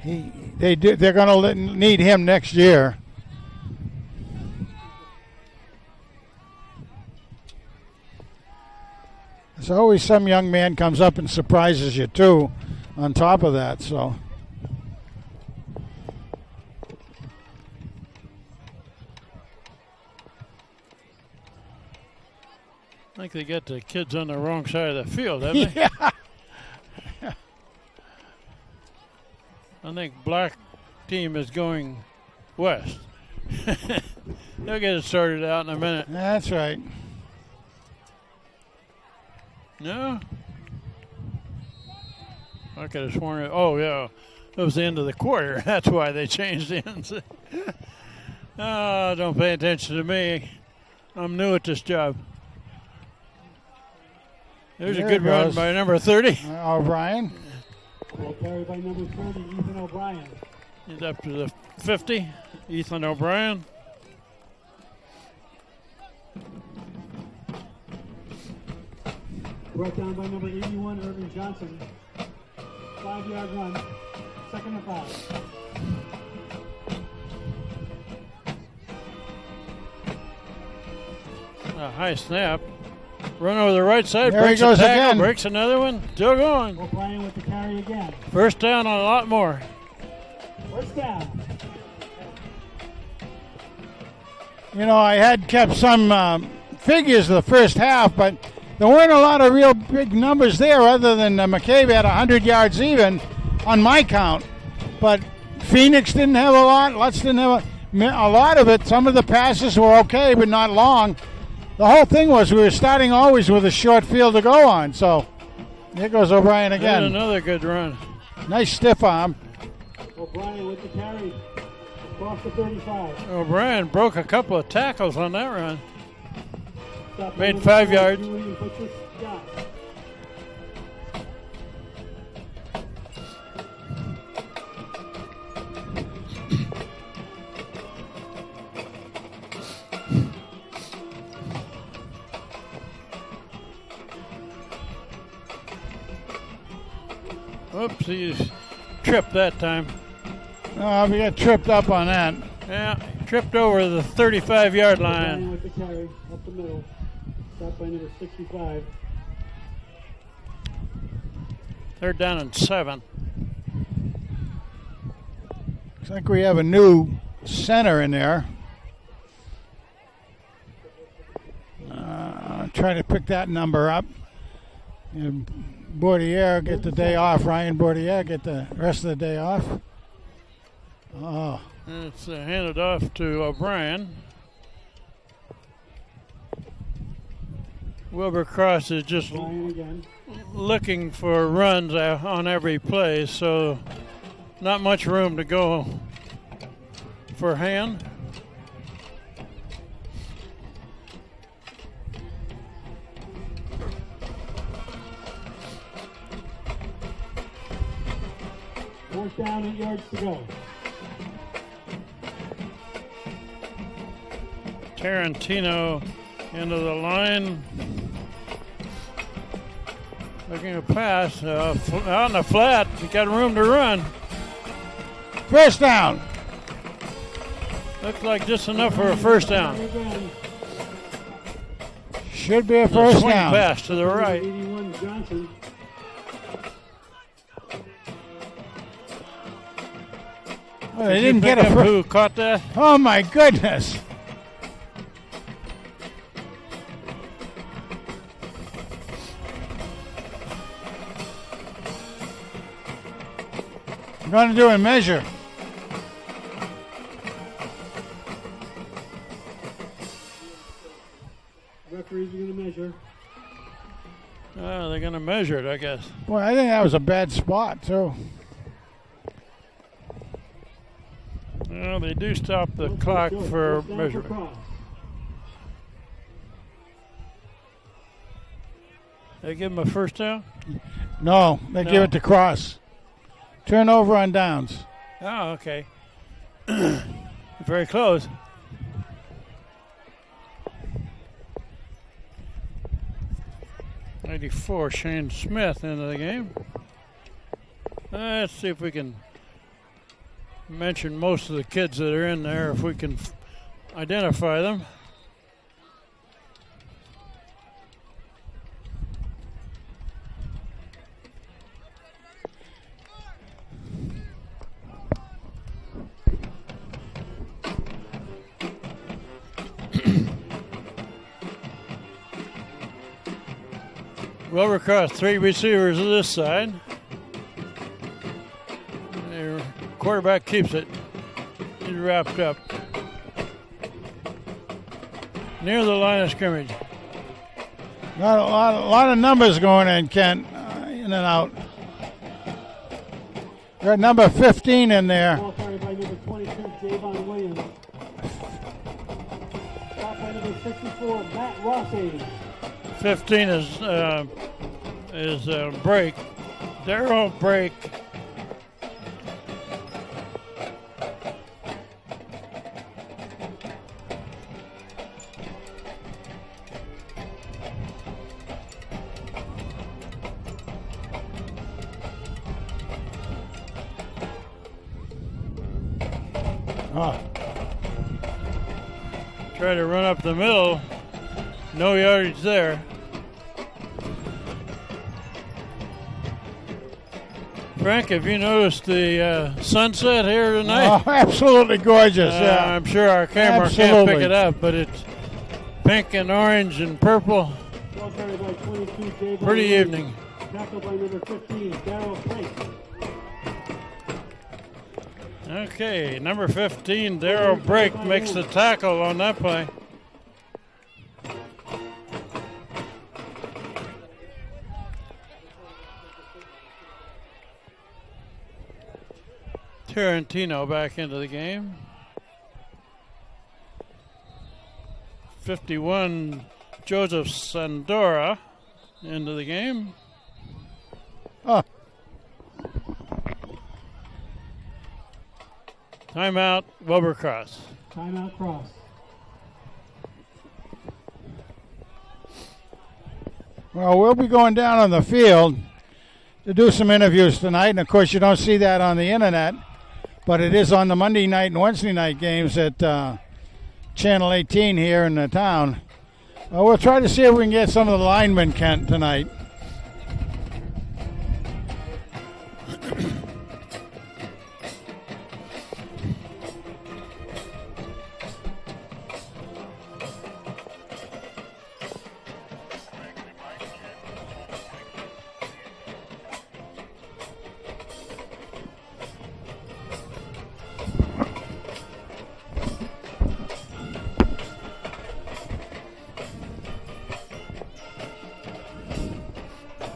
they're going to need him next year. There's always some young man comes up and surprises you too. On top of that, so. I think they got the kids on the wrong side of the field, haven't they? Yeah. I think black team is going west. They'll get it sorted out in a minute. That's right. No? I could have sworn it. Oh, yeah. It was the end of the quarter. That's why they changed the ends. Oh, don't pay attention to me. I'm new at this job. There's There a good it run goes. by number 30. O'Brien. Ball carried by number 30, Ethan O'Brien. He's up to the 50. Ethan O'Brien. Brought down by number 81, Irving Johnson. 5-yard run. 2nd and 5. A high snap. Run over the right side. There he breaks goes a tackle. again. Breaks another one. Still going. O'Brien with the carry again. First down on a lot more. 1st down. You know, I had kept some figures of the first half, but there weren't a lot of real big numbers there other than McCabe had 100 yards even on my count. But Phoenix didn't have a lot. Lutz didn't have a lot of it. Some of the passes were okay, but not long. The whole thing was we were starting always with a short field to go on. So there goes O'Brien again. And another good run. Nice stiff arm. O'Brien with the carry across the 35. O'Brien broke a couple of tackles on that run. Stop Made number 5 4, yards. Julian Butcher Scott. Oops, he tripped that time. We got tripped up on that. Yeah, tripped over the 35-yard O'Brien line. with the carry up the middle. Stopped by number 65. 3rd down and 7. Looks like we have a new center in there. Try to pick that number up. And Bordier get the day off. Ryan Bordier get the rest of the day off. Oh, It's handed off to O'Brien. Wilbur Cross is just O'Brien again. looking for runs on every play, so not much room to go for Hand. Fourth down, 8 yards to go. Tarantino into the line. Looking to pass. Out in the flat. He got room to run. first down. Looks like just enough for a first down. Again. Should be a A first swing down. pass to the right. 81 Johnson. Oh, they didn't get a Pick up first. who caught that? Oh my goodness. I'm going to do a measure. Referees are going to measure. They're going to measure it, I guess. Boy, I think that was a bad spot, too. Well, they do stop the First clock down for for measurement. Cross. They give him a first down? No, they give No. it to Cross. Turnover on downs. Oh, okay. Very close. '94, Shane Smith into the game. Let's see if we can mention most of the kids that are in there, if we can identify them. Wilbur Cross, 3 receivers to this side. Their quarterback keeps it. He's wrapped up. Near the line of scrimmage. Got a lot of numbers going in, Kent. In and out. Got number 15 in there. Ball carried by number 22, Javon Williams. Stop by number 64, Matt Rossi. 15 is Break. Darryl Break. Oh, Try to run up the middle. No yardage there. Frank, have you noticed the sunset here tonight? Oh, absolutely gorgeous. Yeah. I'm sure our camera can't Absolutely. pick it up, but it's pink and orange and purple. Ball carried by 22, Jay Pretty Bowman. evening. Tackled by number 15, Darryl Blake. Okay, number 15, Darryl Brake makes the tackle on that play. Tarantino back into the game. 51, Joseph Sandora into the game. Oh, Timeout, Wilbur Cross. Timeout Cross. well, we'll be going down on the field to do some interviews tonight. And, of course, you don't see that on the internet, but it is on the Monday night and Wednesday night games at Channel 18 here in the town. Well, we'll try to see if we can get some of the linemen, Kent, tonight.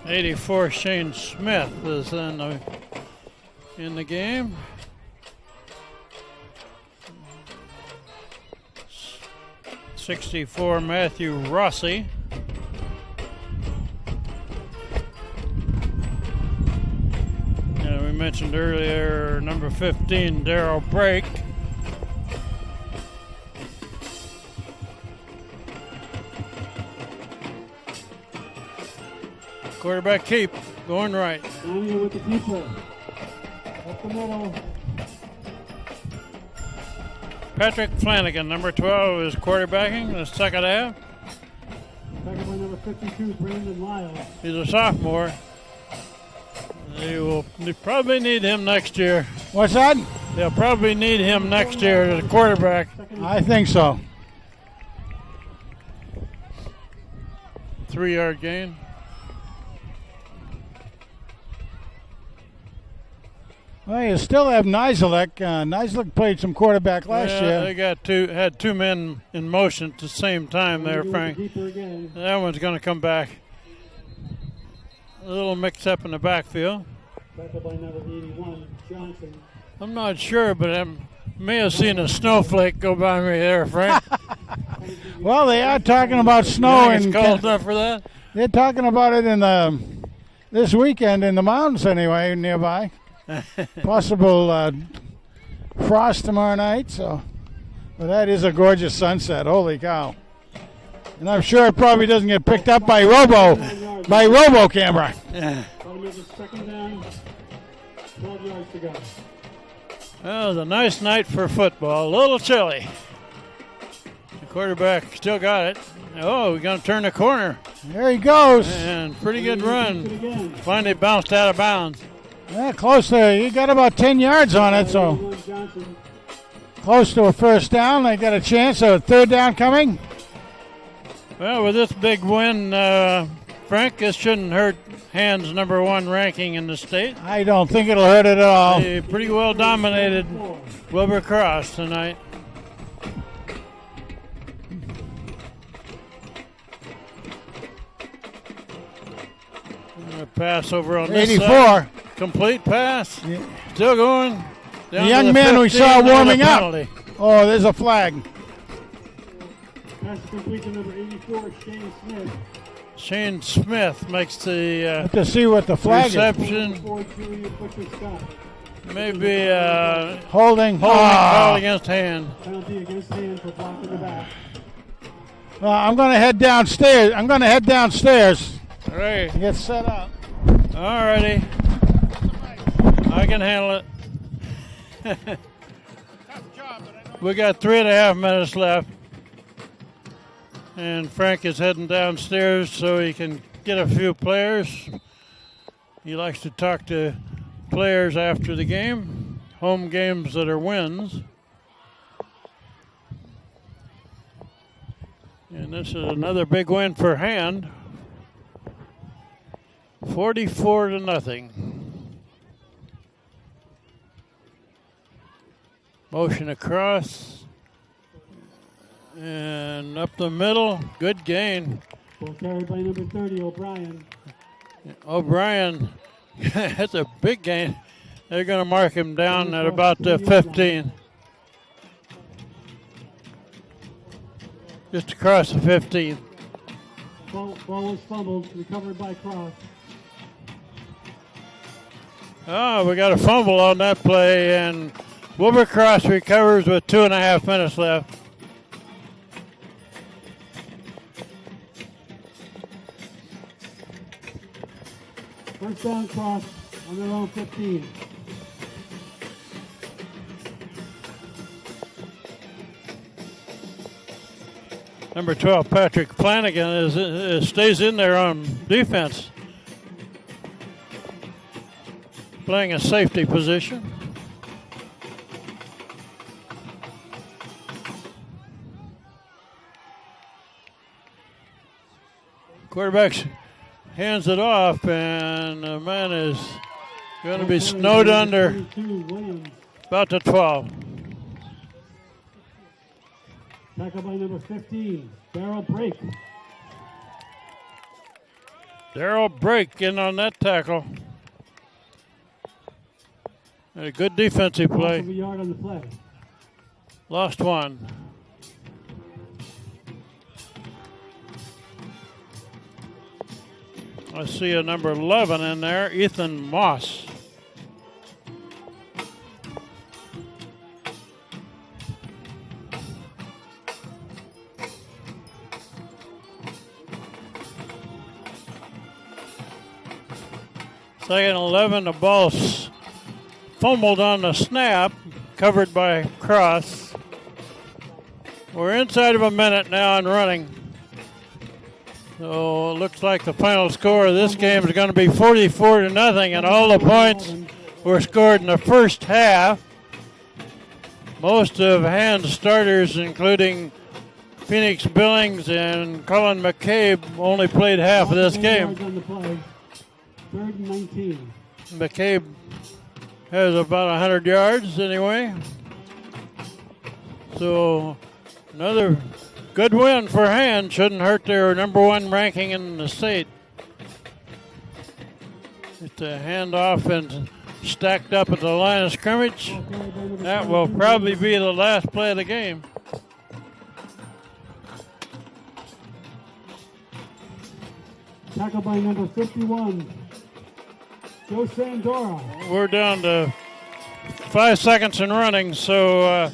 '84 Shane Smith is in the game. '64 Matthew Rossi. And we mentioned earlier number 15 Darryl Brake. Quarterback keep, going right. Daniel with the keeper. Up the middle. Patrick Flanagan, number 12, is quarterbacking the second half. Second by number 52, Brandon Lyles. He's a sophomore. They probably need him next year. What's that? They'll probably need him next year as a quarterback. I think so. 3-yard gain. Well, you still have Nizelek. Nizelek played some quarterback last year. They had two men in motion at the same time there, Frank. Keeper again. That one's going to come back. A little mix up in the backfield. Tackled by number 81, Johnson. I'm not sure, but I may have seen a snowflake go by me there, Frank. Well, they are talking about snow, It's and cold enough for that. they're talking about it in this weekend in the mountains anyway, nearby. Possible frost tomorrow night. So, but that is a gorgeous sunset. Holy cow! And I'm sure it probably doesn't get picked up by robo camera. Probably makes it second down. 12 yards to go. Well, it was a nice night for football. A little chilly. The quarterback still got it. Oh, we're going to turn the corner. There he goes. And pretty good run. Again. Finally bounced out of bounds. Yeah, close to. He got about 10 yards on it, so 81 Johnson. close to a first down. They got a chance of a third down coming. Well, with this big win, Frank, this shouldn't hurt Hand's number 1 ranking in the state. I don't think it'll hurt it at all. They pretty well dominated Wilbur Cross tonight. A pass over on this 84. side. Complete pass. Yeah. Still going. The Down young to man we 15, saw and a warming up. penalty. Oh, there's a flag. Pass complete to number 84, Shane Smith. Shane Smith makes the To see what the flag is. reception. 4 Julia Butcher Scott. Maybe Holding. holding call Ah. against Hand. Penalty against Hand for blocking the back. Ah. I'm going to head downstairs. All right. to get set up. All righty. I can handle it. We got 3.5 minutes left. And Frank is heading downstairs so he can get a few players. He likes to talk to players after the game. Home games that are wins. And this is another big win for Hand. 44-0. Motion across and up the middle. Good gain. Ball carried by number 30, O'Brien. O'Brien, that's a big gain. They're going to mark him down at about the 15. Just across the 15. Ball was fumbled, recovered by Cross. Oh, we got a fumble on that play, and Wilbercross recovers with 2.5 minutes left. First down, Cross on their own 15. Number 12, Patrick Flanagan, stays in there on defense, playing a safety position. Quarterback hands it off, and the man is going to be snowed under about the 12. Tackle by number 15, Darrell Brake. Darrell Brake in on that tackle. And a good defensive Loss play. of a yard on the play. Lost one. I see a number 11 in there, Ethan Moss. Second 11, the ball's fumbled on the snap, covered by Cross. We're inside of a minute now and running. So it looks like the final score of this game is going to be 44-0, and all the points were scored in the first half. Most of Hand's starters, including Phoenix Billings and Colin McCabe, only played half of this game. Third and 19. McCabe has about 100 yards anyway. So another good win for Hand. Shouldn't hurt their number one ranking in the state. It's a handoff and stacked up at the line of scrimmage. That will probably be the last play of the game. Tackle by number 51, Joe Sandora. We're down to 5 seconds and running, so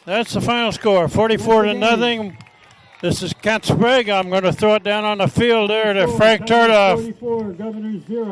that's the final score, 44-0. This is Kent Sprague. I'm going to throw it down on the field there to Frank Tardoff. 44, Governor 0.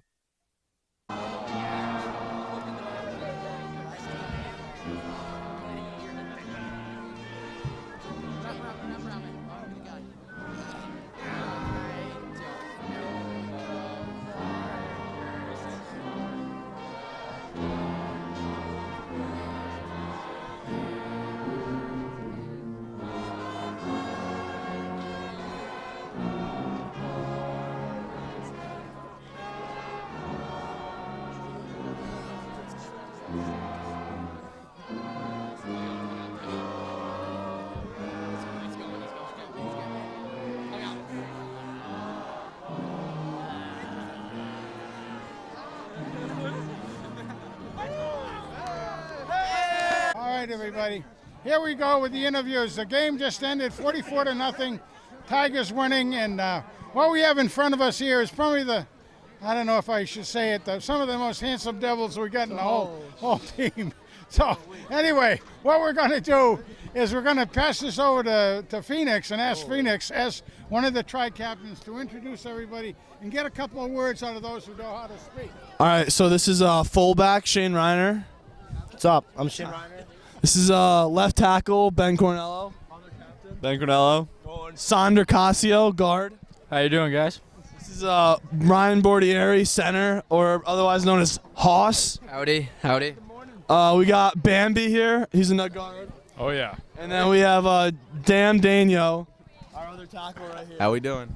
Everybody, here we go with the interviews. The game just ended 44-0, Tigers winning, and what we have in front of us here is probably I don't know if I should say it, some of the most handsome devils we got in the whole team. So anyway, what we're going to do is we're going to pass this over to Phoenix and ask Phoenix, as one of the tri-captains, to introduce everybody and get a couple of words out of those who know how to speak. All right, so this is fullback Shane Reiner. What's up? I'm Shane Reiner. This is left tackle Ben Cornello. Ben Cornello. Sandro Casio, guard. How you doing, guys? This is is Ryan Bordieri, center, or otherwise known as Hoss. Howdy, howdy. We got Bambi here. He's in the guard. Oh, yeah. And then we have Dan Danio, our other tackle right here. How we doing?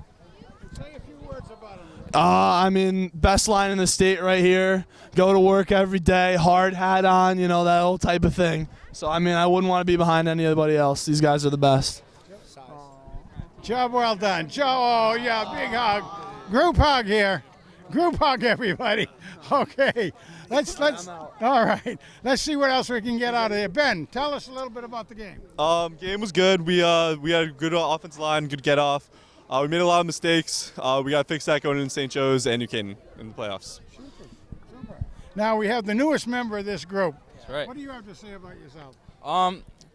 Say a few words about him. I mean, best line in the state right here. Go to work every day, hard hat on, you know, that whole type of thing. So, I mean, I wouldn't want to be behind anybody else. These guys are the best. Job well done. Joe, oh, yeah, big hug. Group hug here. Group hug, everybody. Okay. Let's all right. Let's see what else we can get out of there. Ben, tell us a little bit about the game. Game was good. We had a good offensive line, good get off. We made a lot of mistakes. We got to fix that going into St. Joe's and New Canaan in the playoffs. Super. Now we have the newest member of this group. That's right. What do you have to say about yourself?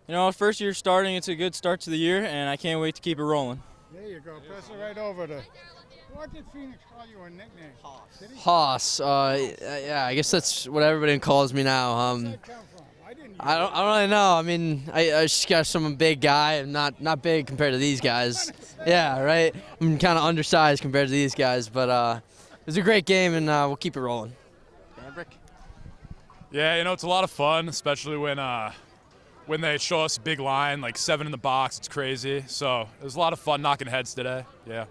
You know, first year starting, it's a good start to the year, and I can't wait to keep it rolling. There you go. Press it right over to. What did Phoenix call you a nickname? Hoss. Yeah, I guess that's what everybody calls me now. Where's that come from? I don't really know. I mean, I just got some big guy. I'm not big compared to these guys. Yeah, right. I'm kind of undersized compared to these guys, but it was a great game, and we'll keep it rolling. Yeah, you know, it's a lot of fun, especially when they show us a big line, like 7 in the box. It's crazy. So it was a lot of fun knocking heads today. Yeah.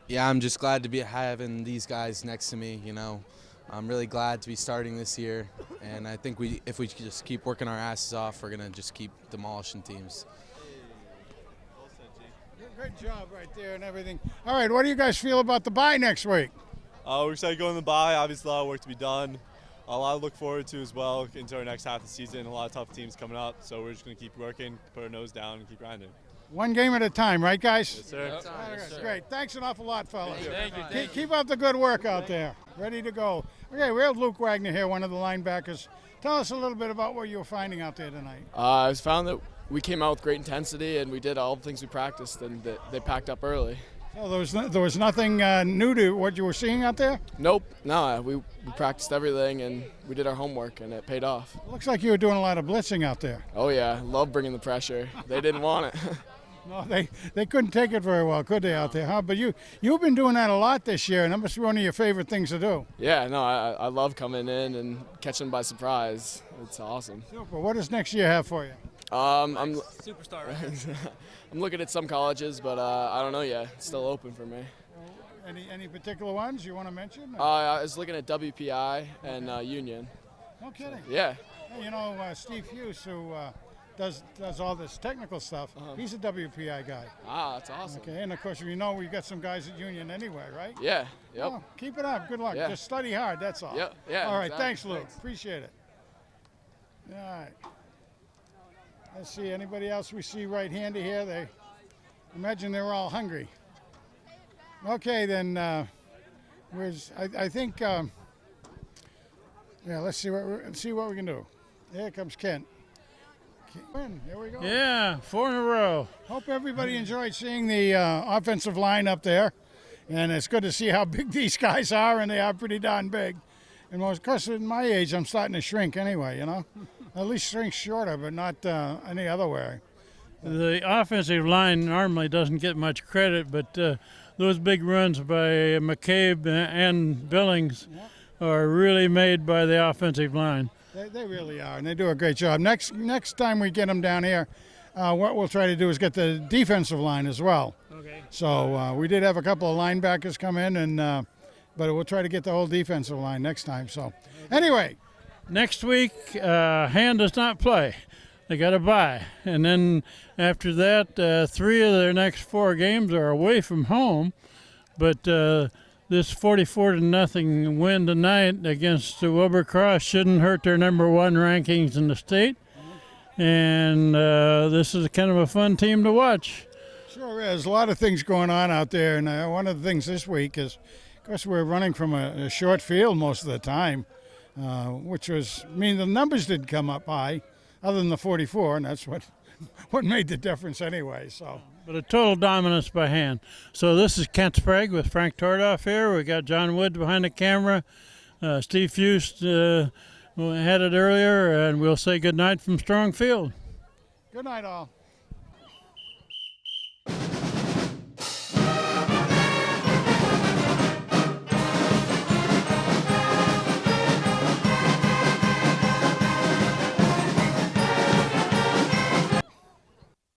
Yeah, I'm just glad to be having these guys next to me, you know. I'm really glad to be starting this year, and I think if we just keep working our asses off, we're going to just keep demolishing teams. Good job right there and everything. All right, what do you guys feel about the bye next week? We're excited going to the bye. Obviously, a lot of work to be done. A lot to look forward to as well into our next half of the season. A lot of tough teams coming up, so we're just going to keep working, put our nose down, and keep grinding. One game at a time, right, guys? Yes, sir. All right, great. Thanks an awful lot, fellas. Thank you. Keep up the good work out there. Ready to go. Okay, we have Luke Wagner here, one of the linebackers. Tell us a little bit about what you were finding out there tonight. I found that we came out with great intensity, and we did all the things we practiced, and they packed up early. So there was nothing new to what you were seeing out there? Nope. No, we practiced everything, and we did our homework, and it paid off. Looks like you were doing a lot of blitzing out there. Oh, yeah. Love bringing the pressure. They didn't want it. No, they couldn't take it very well, could they, out there, huh? But you've been doing that a lot this year, and that must be one of your favorite things to do. Yeah, no, I love coming in and catching them by surprise. It's awesome. Super. What does next year have for you? I'm Superstar. I'm looking at some colleges, but I don't know yet. It's still open for me. Any particular ones you want to mention? I was looking at WPI and Union. No kidding. Yeah. Hey, you know, Steve Hughes, who does all this technical stuff, he's a WPI guy. Ah, that's awesome. Okay, and of course, we know we've got some guys at Union anyway, right? Yeah, yep. Oh, keep it up. Good luck. Yeah. Just study hard, that's all. Yep, yeah. All right, exactly. thanks, Luke. Appreciate it. All right. Let's see, anybody else we see right-handed here? They imagine they're all hungry. Okay, then, I think, yeah, let's see what we can do. Here comes Kent. Here we go. Yeah, 4 in a row. Hope everybody enjoyed seeing the offensive line up there. And it's good to see how big these guys are, and they are pretty darn big. And of course, at my age, I'm starting to shrink anyway, you know. At least shrink shorter, but not any other way. The offensive line normally doesn't get much credit, but those big runs by McCabe and Billings are really made by the offensive line. They really are, and they do a great job. Next time we get them down here, what we'll try to do is get the defensive line as well. Okay. So we did have a couple of linebackers come in, but we'll try to get the whole defensive line next time. So anyway. Next week, Hand does not play. They got a bye. And then after that, 3 of their next 4 games are away from home. But this 44-0 win tonight against Wilbur Cross shouldn't hurt their number 1 rankings in the state. And this is kind of a fun team to watch. Sure is. A lot of things going on out there. And one of the things this week is, of course, we're running from a short field most of the time. Which was, the numbers didn't come up high, other than the 44, and that's what made the difference anyway. So, but a total dominance by Hand. So this is Kent Sprague with Frank Tordoff here. We got John Wood behind the camera. Steve Fust had it earlier, and we'll say good night from Strong Field. Good night, all.